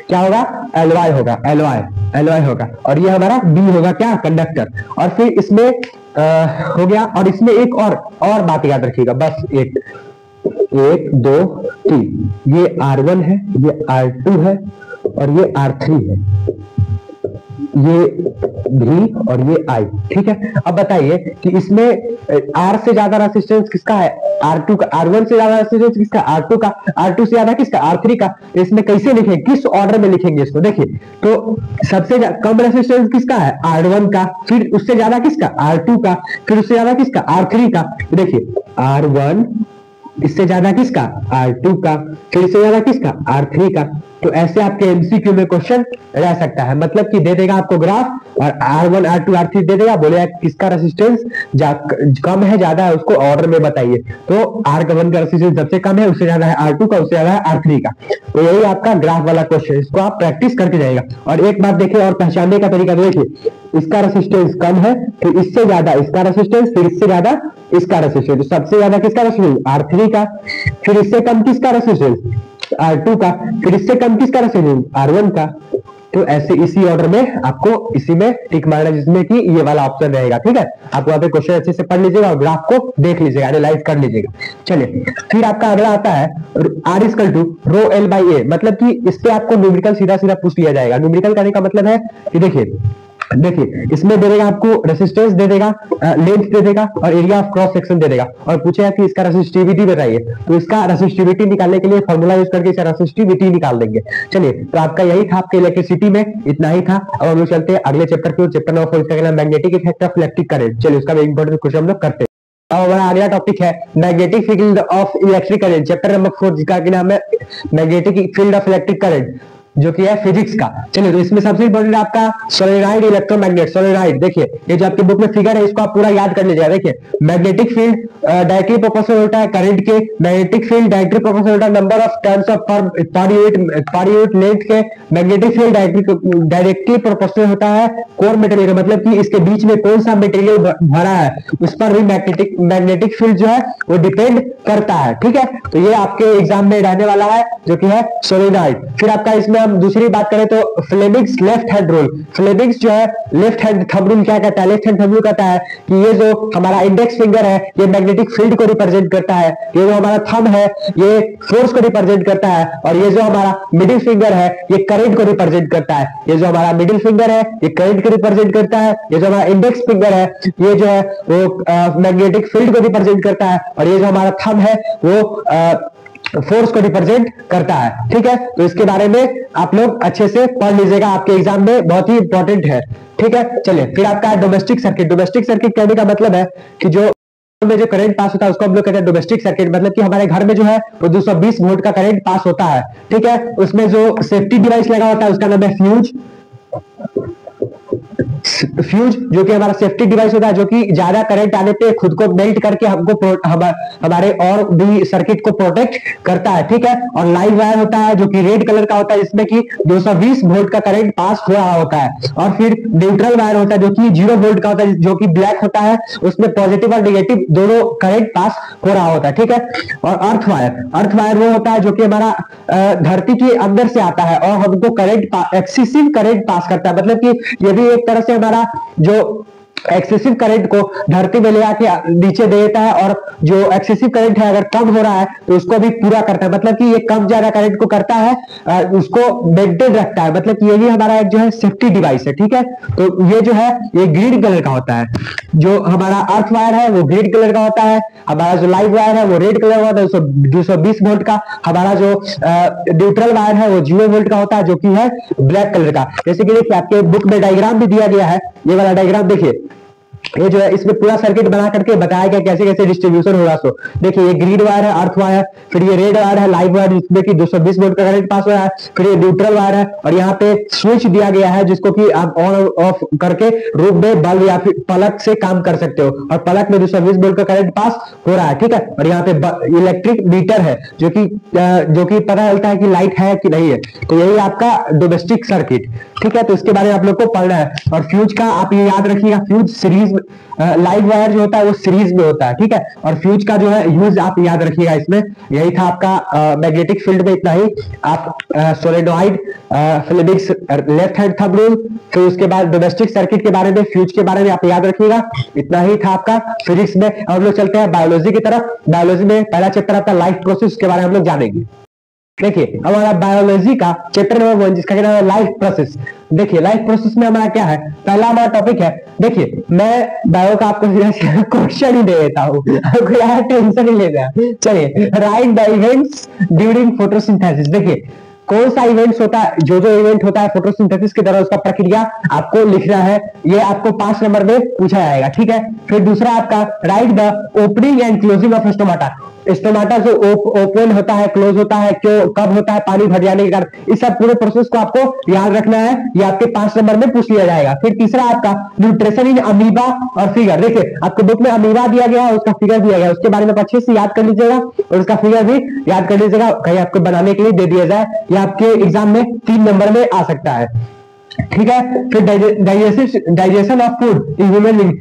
क्या होगा, एलवाई होगा, एलवाई होगा, और ये हमारा B होगा क्या, कंडक्टर। और फिर इसमें हो गया, और इसमें एक और बात याद रखिएगा, बस एक 2 3, ये R1 है, ये R2 है और ये R3 है, ये V और ये I, ठीक है। अब बताइए कि इसमें R से ज्यादा रेसिस्टेंस किसका है, R2 का। R1 से ज्यादा रेसिस्टेंस किसका, R2 का। R2 से ज्यादा किसका, R3 का। तो इसमें कैसे लिखेंगे, किस ऑर्डर में लिखेंगे इसको। देखिए तो सबसे कम रेसिस्टेंस किसका है, R1 का, फिर उससे ज्यादा किसका, R2 का, फिर उससे ज्यादा किसका, R3 का। देखिए R1 इससे ज्यादा किसका, R2 का, फिर इससे ज्यादा किसका, R3 का। तो ऐसे आपके एमसीक्यू में क्वेश्चन रह सकता है। मतलब कि दे देगा आपको ग्राफ और R1 R2 R3 दे देगा, बोलेगा किसका रेसिस्टेंस कम है ज्यादा है उसको ऑर्डर में बताइए। तो R1 का रेसिस्टेंस सबसे कम है, उससे ज्यादा है R2 का, उससे ज्यादा है R3 का। तो यही आपका ग्राफ वाला क्वेश्चन, इसको आप प्रैक्टिस करके जाएगा। और एक बात देखिए और पहचानने का तरीका देखिए, इसका रेसिस्टेंस कम है तो इससे ज्यादा इसका रेसिस्टेंस, फिर इससे ज्यादा इसका रेसिस्टेंस। तो सबसे ज्यादा किसका रेसिस्टेंस? R3 का। फिर इससे कम किसका रेसिस्टेंस? R2 का। फिर इससे कम किसका रेसिस्टेंस? R1 का। तो ऐसे इसी ऑर्डर में आपको इसी में टिक मारना, जिसमें कि ये वाला ऑप्शन रहेगा। ठीक है, आप वहां पे क्वेश्चन अच्छे से पढ़ लीजिएगा और ग्राफ को देख लीजिएगा, एनालाइज कर लीजिएगा। चलिए फिर आपका अगला आता है R equal to rho L by A. मतलब कि इससे आपको न्यूमेरिकल सीधा सीधा पूछ लिया जाएगा। न्यूमेरिकल करने का मतलब है कि देखिए इसमें दे देगा आपको रेसिस्टेंस दे देगा, लेंथ दे देगा और एरिया ऑफ क्रॉस सेक्शन दे देगा, और पूछेगा कि इसका रेसिस्टिविटी बताइए। तो इसका रेसिस्टिविटी निकालने के लिए फॉर्मूला यूज करके इसका रेसिस्टिविटी निकाल देंगे। चलिए, तो आपका यही था, आपके इलेक्ट्रिसिटी में इतना ही था। अब हम लोग चलते हैं अगले चैप्टर की ओर। चैप्टर नंबर 4 इसका magnetic effect of electric current. चलिए उसका इंपॉर्टेंट क्वेश्चन हम लोग करते हैं। अब हमारा अगला टॉपिक है magnetic field of electric current. Chapter number 4 जिसका नाम है magnetic field of electric current, जो कि है फिजिक्स का। चलिए, तो इसमें सबसे इंपॉर्टेंट है आपका सोलेनॉइड इलेक्ट्रोमैग्नेट। सोलेनॉइड देखिए, ये जो आपके बुक में फिगर है इसको आप पूरा याद कर लीजिएगा। देखिए, मैग्नेटिक फील्ड डायरेक्टली प्रोपोर्शनल होता है करंट के। मैग्नेटिक फील्ड डायरेक्टली प्रोपोर्शनल होता है number of turns of per unit length के। मैग्नेटिक फील्ड डायरेक्टली प्रोपोर्शनल होता है कोर मटेरियल, मतलब कि इसके बीच में कौन सा मटेरियल भरा है उस पर भी मैग्नेटिक फील्ड जो है वो डिपेंड करता है। ठीक है, तो ये आपके एग्जाम में रहने वाला है, जो कि है सोलेनॉइड। फिर आपका इसमें दूसरी बात करें तो Fleming's left hand rule. Fleming's जो है लेफ्ट हैंड थंब रूल क्या कहता है? लेफ्ट हैंड थंब रूल कहता है कि ये जो हमारा इंडेक्स फिंगर है ये मैग्नेटिक फील्ड को रिप्रेजेंट करता है, ये जो हमारा थंब है ये फोर्स को रिप्रेजेंट करता है, और ये जो हमारा मिडिल फिंगर है ये करंट को रिप्रेजेंट करता है। ये जो हमारा मिडिल फिंगर है ये करंट को रिप्रेजेंट करता है, ये जो हमारा इंडेक्स फिंगर है ये जो है वो मैग्नेटिक फील्ड को रिप्रेजेंट करता है, और ये जो हमारा थंब है वो फोर्स को रिप्रेजेंट करता है। ठीक है, तो इसके बारे में आप लोग अच्छे से पढ़ लीजिएगा, आपके एग्जाम में बहुत ही इंपॉर्टेंट है। ठीक है, चलिए फिर आपका डोमेस्टिक सर्किट। डोमेस्टिक सर्किट कहने का मतलब है कि जो में जो करंट पास होता है उसको हम लोग कहते हैं डोमेस्टिक सर्किट। मतलब कि हमारे घर में जो है वो 220 वोल्ट का करंट पास होता है। ठीक है, उसमें जो सेफ्टी डिवाइस लगा होता है उसका नाम है फ्यूज। फ्यूज जो कि हमारा सेफ्टी डिवाइस होता है, जो कि ज्यादा करंट आने पे खुद को मेल्ट करके हमको हमारे और भी सर्किट को प्रोटेक्ट करता है। ठीक है, और लाइव वायर होता है जो कि रेड कलर का होता है, जिसमें कि 220 वोल्ट का करंट पास हो रहा होता है। और फिर न्यूट्रल वायर होता है जो कि 0 वोल्ट का होता है, जो कि ब्लैक होता है, उसमें पॉजिटिव और नेगेटिव दोनों करंट पास हो रहा होता है। ठीक है, और अर्थ वायर वो होता है जो कि हमारा धरती के अंदर से आता है और हमको करंट एक्सेसिव करंट पास करता है। मतलब कि ये भी एक तरह से हमारा जो एक्सेसिव करंट को धरती में ले आके नीचे दे देता है, और जो एक्सेसिव करंट है अगर कम हो रहा है तो उसको भी पूरा करता है। मतलब कि ये कम ज्यादा करंट को करता है, उसको मेंटेन रखता है। मतलब कि ये भी हमारा एक जो है सेफ्टी डिवाइस है। ठीक है, तो ये जो है ये ग्रीन कलर का होता है। जो हमारा अर्थ वायर है वो ग्रीन कलर का होता है, हमारा जो लाइव वायर है वो रेड कलर का होता है 220 वोल्ट का, हमारा जो न्यूट्रल वायर है वो 0 वोल्ट का होता है, जो कि है ब्लैक कलर का। जैसे कि देखिए आपके बुक में डायग्राम भी दिया गया है, ये वाला डायग्राम देखिए, ये जो है इसमें पूरा सर्किट बना करके बताया गया कैसे कैसे डिस्ट्रीब्यूशन होगा। सो देखिए ये ग्रीन वायर है अर्थ वायर, फिर ये रेड वायर है लाइव वायर जिसमें कि 220 वोल्ट का करंट पास हो रहा है, फिर ये न्यूट्रल वायर है, और यहाँ पे स्विच दिया गया है जिसको कि आप ऑन और ऑफ करके रूम में बल्ब या फिर पलक से काम कर सकते हो, और पलक में 220 वोल्ट का करंट पास हो रहा है। ठीक है, और यहाँ पे इलेक्ट्रिक मीटर है जो कि पता चलता है कि लाइट है कि नहीं है। तो यही आपका डोमेस्टिक सर्किट। ठीक है, तो इसके बारे में आप लोग को पढ़ना है। और फ्यूज का आप ये याद रखिएगा, फ्यूज सीरीज लाइव वायर जो होता है वो सीरीज में होता है। ठीक है, और फ्यूज का जो है यूज आप याद रखिएगा इसमें। यही था आपका मैग्नेटिक फील्ड में इतना ही। आप solenoid, Fleming's left hand thumb rule, फिर उसके बाद डोमेस्टिक सर्किट के बारे में, फ्यूज के बारे में आप याद रखिएगा। इतना ही था आपका फिजिक्स में। हम लोग चलते हैं बायोलॉजी की तरफ। बायोलॉजी में पहला चैप्टर आपका लाइफ प्रोसेस के बारे में हम लोग जानेंगे। देखिए हमारा बायोलॉजी का चैप्टर नंबर 1 जिसका नाम है लाइफ प्रोसेस। देखिए लाइफ प्रोसेस में हमारा क्या है, पहला हमारा टॉपिक है। देखिए मैं बायो का आपको क्वेश्चन ही दे देता हूँ, आपको यार टेंशन ही लेना। चलिए, right the events during photosynthesis. देखिए कौन सा इवेंट्स होता है, जो इवेंट होता है फोटोसिंथेसिस के दौरान उसका प्रक्रिया आपको लिखना है। ये आपको 5 नंबर में पूछा जाएगा। ठीक है, फिर दूसरा आपका right the opening and closing of stomata. Stomata जो ओपन होता है, क्लोज होता है, क्यों, कब होता है, पानी भर जाने के कारण, इस सब पूरे प्रोसेस को आपको याद रखना है, ये आपके 5 नंबर में पूछ लिया जाएगा। फिर तीसरा आपका न्यूट्रिशन इन अमीबा और फिगर, देखिए आपके बुक में अमीबा दिया गया है, उसका फिगर दिया गया है, उसके बारे में अच्छे से याद कर लीजिएगा और उसका फिगर भी याद कर लीजिएगा, कहीं आपको बनाने के लिए दे दिया जाए, या आपके एग्जाम में 3 नंबर में आ सकता है। ठीक है। फिर digestion of food in human being,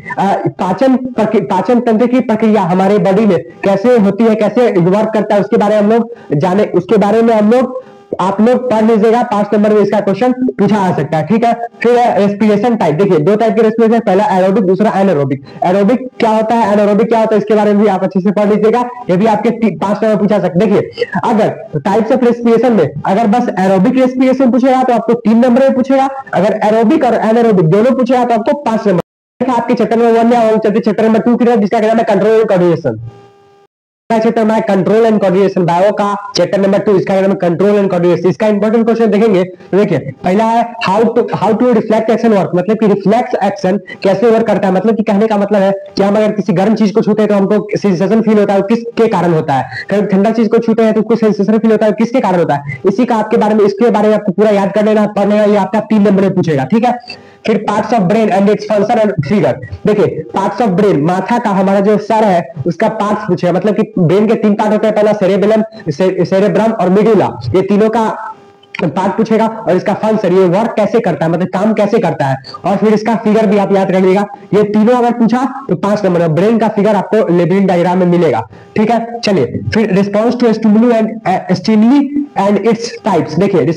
पाचन तंत्र की प्रक्रिया हमारे बॉडी में कैसे होती है, कैसे वर्क करता है, उसके बारे में हम लोग जाने, उसके बारे में हम लोग आप लोग पढ़ लीजिएगा, 5 नंबर में इसका क्वेश्चन पूछा आ सकता है। ठीक है। फिर रेस्पिरेशन टाइप, देखिए 2 टाइप के रेस्पिरेशन, पहला एरोबिक, दूसरा एनारोबिक। एरोबिक क्या होता है, एनारोबिक क्या होता है, इसके बारे में भी आप अच्छे से पढ़ लीजिएगा, ये भी आपके 5 नंबर पूछा सकते हैं। देखिए अगर टाइप्स ऑफ रेस्पिरेशन में अगर बस एरोबिक रेस्पिरेशन पूछेगा तो आपको 3 नंबर में पूछेगा, अगर एरोबिक और एनारोबिक दोनों पूछेगा तो आपको 5 नंबर। आपके चैप्टर नंबर 1 में चलते चैप्टर नंबर 2 की तरफ, जिसका नाम है कंट्रोल एंड कोऑर्डिनेशन। चैप्टर में कंट्रोल एंड कोऑर्डिनेशन, बायो का चैप्टर नंबर 2, इसका नाम है कंट्रोल एंड कोऑर्डिनेशन। इसका इंपॉर्टेंट क्वेश्चन देखेंगे तो देखिए पहला है how to reflect action work, मतलब कि रिफ्लेक्स एक्शन कैसे वर्क करता है, मतलब कि कहने का मतलब है कि हम अगर किसी गर्म चीज को छूते हैं तो हमको सेंसेशन फील होता है, किसके कारण होता है, कभी ठंडा चीज को छूते हैं तो उसको सेंसेशन फील होता है, किसके कारण होता है, इसी का आपके बारे में, इसके बारे में आपको पूरा याद कर लेना, पढ़ लेना, ये आपका 3 नंबर में पूछेगा। ठीक है। फिर parts of brain and its function and figure, देखिए पार्ट्स ऑफ ब्रेन, माथा का हमारा जो सर है उसका पार्ट्स पूछेगा, मतलब कि ब्रेन के 3 पार्ट होते हैं, पहला सेरेबेलम, सेरेब्रम और मिडुला, ये तीनों का पार्ट पूछेगा, और इसका फंक्शन, ये वर्क कैसे करता है, मतलब काम कैसे करता है, और फिर इसका फिगर भी आप याद रखिएगा। ये तीनों अगर पूछा तो 5 नंबर, ब्रेन का फिगर आपको लेबलिंग डायग्राम में मिलेगा। ठीक है। चलिए फिर response to stimuli and its types, देखिए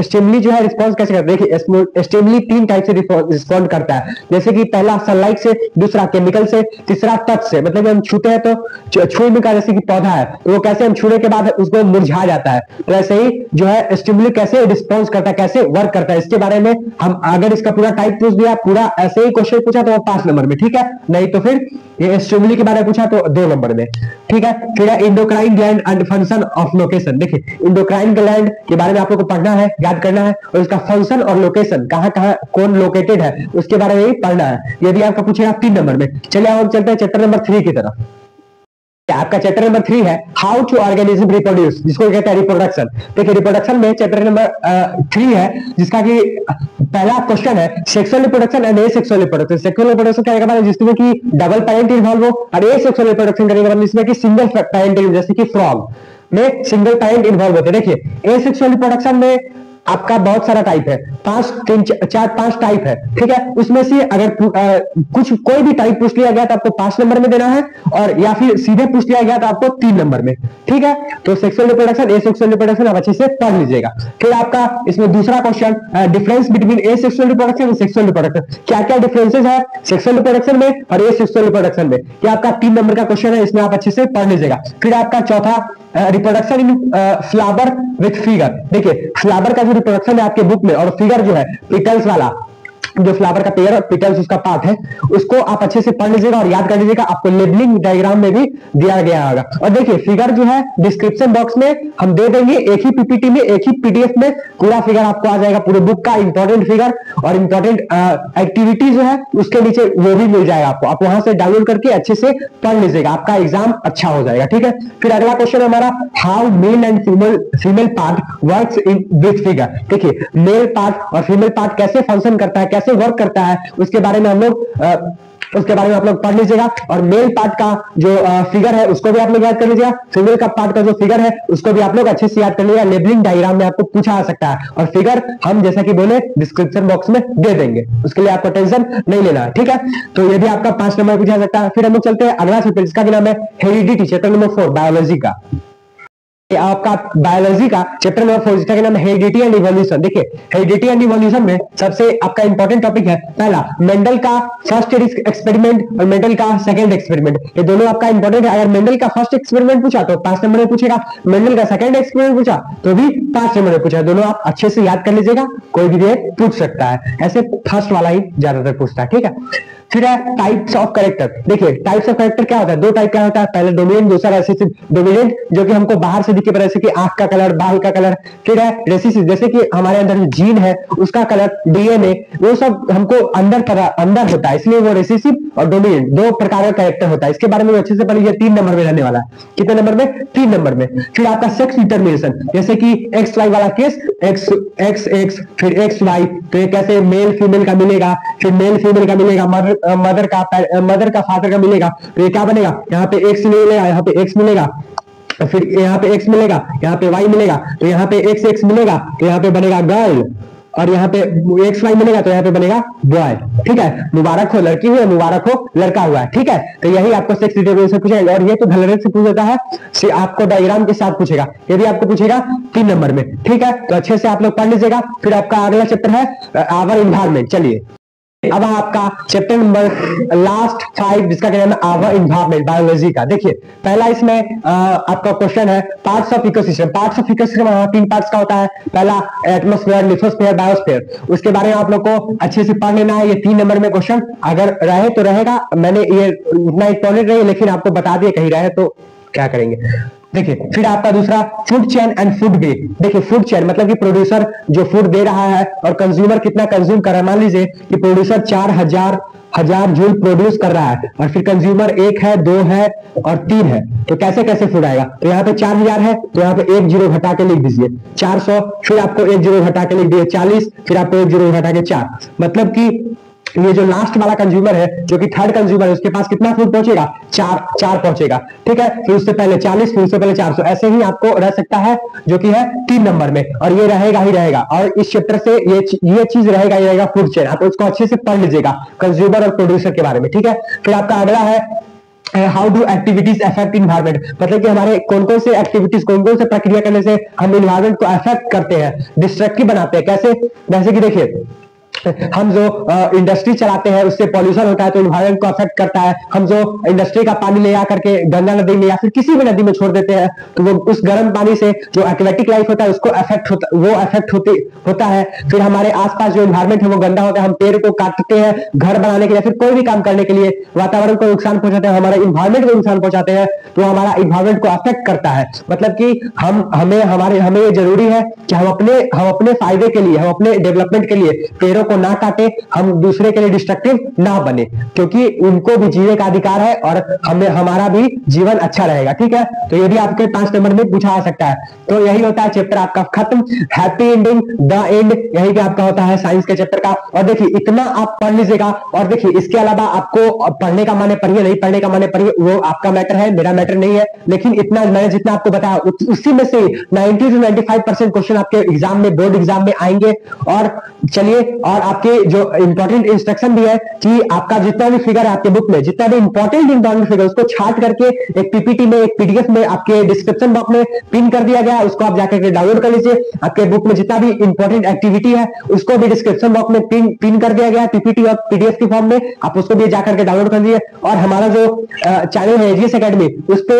स्टिमुली जो है रिस्पॉन्स कैसे करता है, देखिए स्टिमुली 3 टाइप से रिस्पॉन्ड करता है, जैसे कि पहला सनलाइट से, दूसरा केमिकल से, तीसरा टच से, मतलब हम छूते हैं तो छूने का, जैसे कि पौधा है तो वो कैसे हम छूने के बाद उसको मुरझा जाता है, तो ऐसे ही जो है स्टिमुली कैसे रिस्पॉन्स करता है, कैसे वर्क करता है, इसके बारे में हम अगर इसका पूरा टाइप पूछ दिया, पूरा ऐसे ही क्वेश्चन पूछा तो 5 नंबर में। ठीक है। नहीं तो फिर ये स्टिमुली के बारे में पूछा तो 2 नंबर में। ठीक है। फिर endocrine gland and function of location, देखिए इंडोक्राइन ग्लैंड के बारे में आप लोग को पढ़ना है, याद करना है, और इसका फंक्शन और लोकेशन, कहां कहां कौन लोकेटेड है, उसके बारे में भी पढ़ना है, ये भी आपका पूछेगा 3 नंबर में। चलिए हम चलते हैं चैप्टर नंबर 3 की तरफ। आपका चैप्टर नंबर 3 है हाउ टू ऑर्गेनिज्म रिप्रोड्यूस, जिसको कहते हैं रिप्रोडक्शन। देखिए रिप्रोडक्शन में चैप्टर नंबर 3 है, जिसका कि पहला क्वेश्चन है sexual reproduction and asexual reproduction. Sexual reproduction क्या है, जिसमें कि डबल पेरेंट इन्वॉल्व हो, और एसेक्सुअल रिप्रोडक्शन करने के बाद जिसमें कि सिंगल पेरेंट, जैसे कि फ्रॉग में सिंगल पेरेंट इन्वॉल्व होते हैं। देखिए एसेक्सुअल रिप्रोडक्शन में आपका बहुत सारा टाइप है, 5 टाइप है। ठीक है। उसमें से अगर कुछ कोई भी टाइप पूछ लिया गया तो आपको 5 नंबर में देना है, और या फिर सीधे पूछ लिया गया तो आपको 3 नंबर में। ठीक है। तो सेक्सुअल रिप्रोडक्शन, एसेक्सुअल रिप्रोडक्शन आप अच्छे से पढ़ लीजिएगा। फिर आपका इसमें दूसरा question, difference between asexual reproduction और सेक्सुअल रिप्रोडक्शन, क्या क्या डिफरेंसेस है सेक्सुअल रिप्रोडक्शन में और एसेक्सुअल रिप्रोडक्शन में, ये आपका 3 नंबर का क्वेश्चन है, इसमें आप अच्छे से पढ़ लीजिएगा। फिर आपका चौथा reproduction in flower with figure, देखिए फ्लावर का जो रिप्रोडक्शन है आपके बुक में, और फिगर जो है पिटल्स वाला, जो फ्लावर का पेयर और पिटल्स उसका पार्ट है, उसको आप अच्छे से पढ़ लीजिएगा और याद कर लीजिएगा, आपको लेबलिंग डायग्राम में भी दिया गया होगा। और देखिए फिगर जो है डिस्क्रिप्शन बॉक्स में हम दे देंगे, एक ही पीपीटी में, एक ही पीडीएफ में पूरा फिगर आपको आ जाएगा, पूरे बुक का इंपॉर्टेंट फिगर और इंपॉर्टेंट एक्टिविटी जो है उसके नीचे वो भी मिल जाएगा आपको, आप वहां से डाउनलोड करके अच्छे से पढ़ लीजिएगा, आपका एग्जाम अच्छा हो जाएगा। ठीक है। फिर अगला क्वेश्चन हमारा how male and female part works in with figure, देखिए मेल पार्ट और फीमेल पार्ट कैसे फंक्शन करता है, कैसे वर्क करता है, उसके बारे में हम लोग उसके बारे में आप लोग पढ़ लीजिएगा। और मेल पार्ट का जो फिगर है उसको भी आप लोग याद कर लीजिएगा, फीमेल का पार्ट का जो फिगर है उसको भी आप लोग अच्छे से याद कर लीजिएगा, लेबलिंग डायग्राम में आपको पूछा आ सकता है, और फिगर हम जैसा कि बोले डिस्क्रिप्शन बॉक्स में दे देंगे, उसके लिए आपको टेंशन नहीं लेना है। ठीक है। तो ये भी आपका 5 नंबर पूछा सकता है। फिर हम लोग चलते हैं अगला चैप्टर, जिसका नाम है हेरिडिटी, चैप्टर नंबर 4 बायोलॉजी का। आपका बायोलॉजी का चैप्टर नंबर 4 जिसका नाम है हेरिडिटी एंड इवोल्यूशन। देखिए हेरिडिटी एंड इवोल्यूशन में सबसे आपका इंपॉर्टेंट टॉपिक है पहला मेंडल का फर्स्ट एक्सपेरिमेंट और मेंडल का सेकंड एक्सपेरिमेंट, ये दोनों आपका इंपॉर्टेंट है। अगर मेंडल का फर्स्ट एक्सपेरिमेंट पूछा तो 5 नंबर में पूछेगा, मेंडल का सेकंड एक्सपेरिमेंट पूछा तो भी 5 नंबर में पूछा, दोनों आप अच्छे से याद कर लीजिएगा, कोई भी पूछ सकता है, ऐसे फर्स्ट वाला ही ज्यादातर पूछता है। ठीक है। फिर है टाइप्स ऑफ कैरेक्टर। देखिए टाइप्स ऑफ कैरेक्टर क्या होता है, दो टाइप का होता है, पहले डोमिनेंट, दूसरा रेसेसिव। डोमिनेंट जो कि हमको बाहर से दिखे, जैसे कि आंख का कलर, बाल का कलर। फिर है रेसेसिव, जैसे कि हमारे अंदर जो जीन है उसका कलर, डीएनए, वो सब हमको अंदर होता है, इसलिए वो रेसेसिव और डोमिनेंट दो प्रकार का कैरेक्टर होता है। इसके बारे में अच्छे से पढ़िए, 3 नंबर में रहने वाला है। कितने नंबर में? 3 नंबर में। फिर आपका सेक्स डिटर्मिनेशन, जैसे कि एक्स वाई वाला केस, एक्स एक्स एक्स फिर एक्स वाई, तो ये कैसे मेल फीमेल का मिलेगा, फिर मेल फीमेल का मिलेगा, मदर का फादर का मिलेगा, तो ये क्या बनेगा, यहाँ पे एक्स मिलेगा, यहाँ पे एक्स मिलेगा, फिर यहाँ पे एक्स मिलेगा, यहाँ पे वाई मिलेगा, तो यहाँ पे एक्स एक्स मिलेगा, तो यहाँ पे बनेगा गर्ल, और यहाँ पे एक्स वाई मिलेगा तो यहाँ पे बनेगा बॉय। ठीक है, मुबारक हो लड़की हुई, मुबारक हो लड़का हुआ है। ठीक है, तो यही आपको सेक्स डिटर्मिनेशन पूछेगा, और ये तो धड़ल्ले से पूछ देता है, आपको डायग्राम के साथ पूछेगा, ये भी आपको पूछेगा 3 नंबर में। ठीक है, तो अच्छे से आप लोग पढ़ लीजिएगा। फिर आपका अगला चैप्टर है आवर इन्वायरमेंट। चलिए अब आपका चैप्टर नंबर लास्ट 5, जिसका नाम है आवर इन्वायरमेंट, बायोलॉजी का। देखिए पहला इसमें आपका क्वेश्चन है parts of ecosystem. Parts of ecosystem 3 parts का होता है, पहला एटमॉस्फेयर, लिथोस्फेयर, बायोस्फेयर। उसके बारे में आप लोग को अच्छे से पढ़ लेना है। ये 3 नंबर में क्वेश्चन अगर रहे तो रहेगा, मैंने ये उतना इंपॉर्टेंट नहीं, लेकिन आपको बता दिया कहीं रहे तो क्या करेंगे। देखिए फिर आपका दूसरा food chain and food waste. देखिए फूड चेन मतलब कि प्रोड्यूसर जो फूड दे रहा है और कंज्यूमर कितना कंज्यूम कर रहा है। मान लीजिए कि प्रोड्यूसर 4000 जूल प्रोड्यूस कर रहा है और फिर कंज्यूमर 1 है, 2 है और 3 है, तो कैसे कैसे फूड आएगा। तो यहाँ पे 4000 है तो यहाँ पे 1 जीरो घटा के लिख दीजिए 400, फिर आपको 1 जीरो घटा के लिख दिए 40, फिर आपको 1 जीरो घटा के 4, मतलब कि ये जो लास्ट वाला कंज्यूमर है, जो कि थर्ड कंज्यूमर है, उसके पास कितना फूड पहुंचेगा, 4 पहुंचेगा। ठीक है, फिर उससे पहले 40, फिर उससे पहले 400, ऐसे ही आपको रह सकता है, जो कि है 3 नंबर में, और ये रहेगा ही रहेगा। और इस चैप्टर से ये चीज रहेगा ही रहेगा, फूड चेन। आप इसको अच्छे से पढ़ लीजिएगा, कंज्यूमर और प्रोड्यूसर के बारे में। ठीक है, फिर आपका अगला है how do activities affect environment, मतलब कि हमारे कौन कौन से एक्टिविटीज, कौन कौन से प्रक्रिया करने से हम इन्वायरमेंट को अफेक्ट करते हैं, डिस्ट्रक्टिव बनाते हैं। कैसे, जैसे कि देखिए हम जो इंडस्ट्री चलाते हैं उससे पॉल्यूशन होता है तो इन्वायरमेंट को अफेक्ट करता है। हम जो इंडस्ट्री का पानी ले आकर के गंगा नदी में या फिर किसी भी नदी में छोड़ देते हैं तो वो उस गर्म पानी से जो एक्वेटिक लाइफ होता है उसको अफेक्ट होता है। फिर हमारे आसपास जो इन्वायरमेंट है वो गंदा होता है, हम पेड़ को काटते हैं घर बनाने के लिए, फिर कोई भी काम करने के लिए वातावरण को नुकसान पहुंचाते हैं, हमारे इन्वायरमेंट को नुकसान पहुंचाते हैं, तो हमारा इन्वायरमेंट को अफेक्ट करता है। मतलब कि हमें ये जरूरी है कि हम अपने फायदे के लिए, हम अपने डेवलपमेंट के लिए पेड़ों को ना काटे, हम दूसरे के लिए डिस्ट्रक्टिव ना बने, क्योंकि उनको भी जीने का अधिकार है और हमारा भी जीवन अच्छा रहेगा। ठीक है, तो ये भी आपके 5 नंबर में पूछा जा सकता है। तो यही होता है चैप्टर आपका खत्म, हैप्पी एंडिंग, द एंड, यही भी आपका होता है साइंस के चैप्टर का। और देखिए इतना आप पढ़ लीजिएगा, और देखिए इसके अलावा आपको पढ़ने का माने पढ़िए, नहीं पढ़ने का माने पढ़िए, वो आपका मैटर है, मेरा मैटर नहीं है। लेकिन इतना मैंने जितना आपको बताया उसी में से 90 से 95% क्वेश्चन आपके एग्जाम में, बोर्ड एग्जाम में आएंगे। और चलिए, और आपके जो इंपॉर्टेंट इंस्ट्रक्शन भी है कि आपका जितना भी फिगर है आपके बुक में, जितना भी इंपॉर्टेंट फिगर, उसको छाट करके एक पीपीटी में, एक पीडीएफ में आपके डिस्क्रिप्शन बॉक्स में पिन कर दिया गया है, उसको आप जाकर के डाउनलोड कर लीजिए। आपके बुक में जितना भी इंपॉर्टेंट एक्टिविटी है उसको भी डिस्क्रिप्शन बॉक्स में पिन कर दिया गया है पीपीटी और पीडीएफ की फॉर्म में, आप उसको भी जाकर के डाउनलोड कर लीजिए। और हमारा जो चैनल है एजीएस एकेडमी, उस पे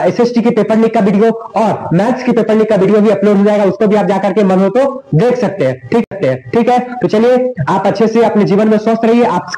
एसएसटी के पेपर लीक का वीडियो और मैथ्स की पेपर लीक का वीडियो भी अपलोड हो जाएगा, उसको भी आप जाकर के मन हो तो देख सकते हैं। ठीक है, तो चलिए आप अच्छे से अपने जीवन में स्वस्थ रहिए, आप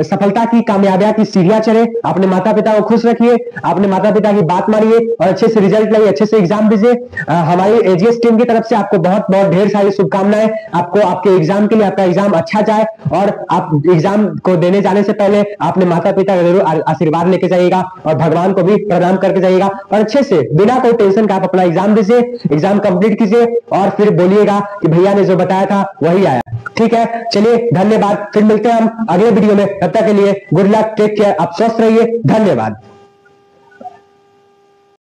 सफलता की, कामयाबियां की सीढ़ियां चढ़े, अपने माता पिता को खुश रखिए, अपने माता पिता की बात मानिए और अच्छे से रिजल्ट लाइए, अच्छे से एग्जाम दीजिए। हमारी एजीएस टीम की तरफ से आपको बहुत बहुत ढेर सारी शुभकामनाएं। आपको आपके एग्जाम के लिए, आपका एग्जाम अच्छा जाए, और आप एग्जाम को देने जाने से पहले अपने माता पिता का जरूर आशीर्वाद लेके जाइएगा और भगवान को भी प्रणाम करके जाइएगा, और अच्छे से बिना कोई टेंशन का आप अपना एग्जाम दीजिए, एग्जाम कंप्लीट कीजिए और फिर बोलिएगा कि भैया ने जो बताया था वही आया। ठीक है, चलिए धन्यवाद, फिर मिलते हैं हम अगले वीडियो में। तब तक के लिए गुड लक, टेक केयर, आप स्वस्थ रहिए, धन्यवाद।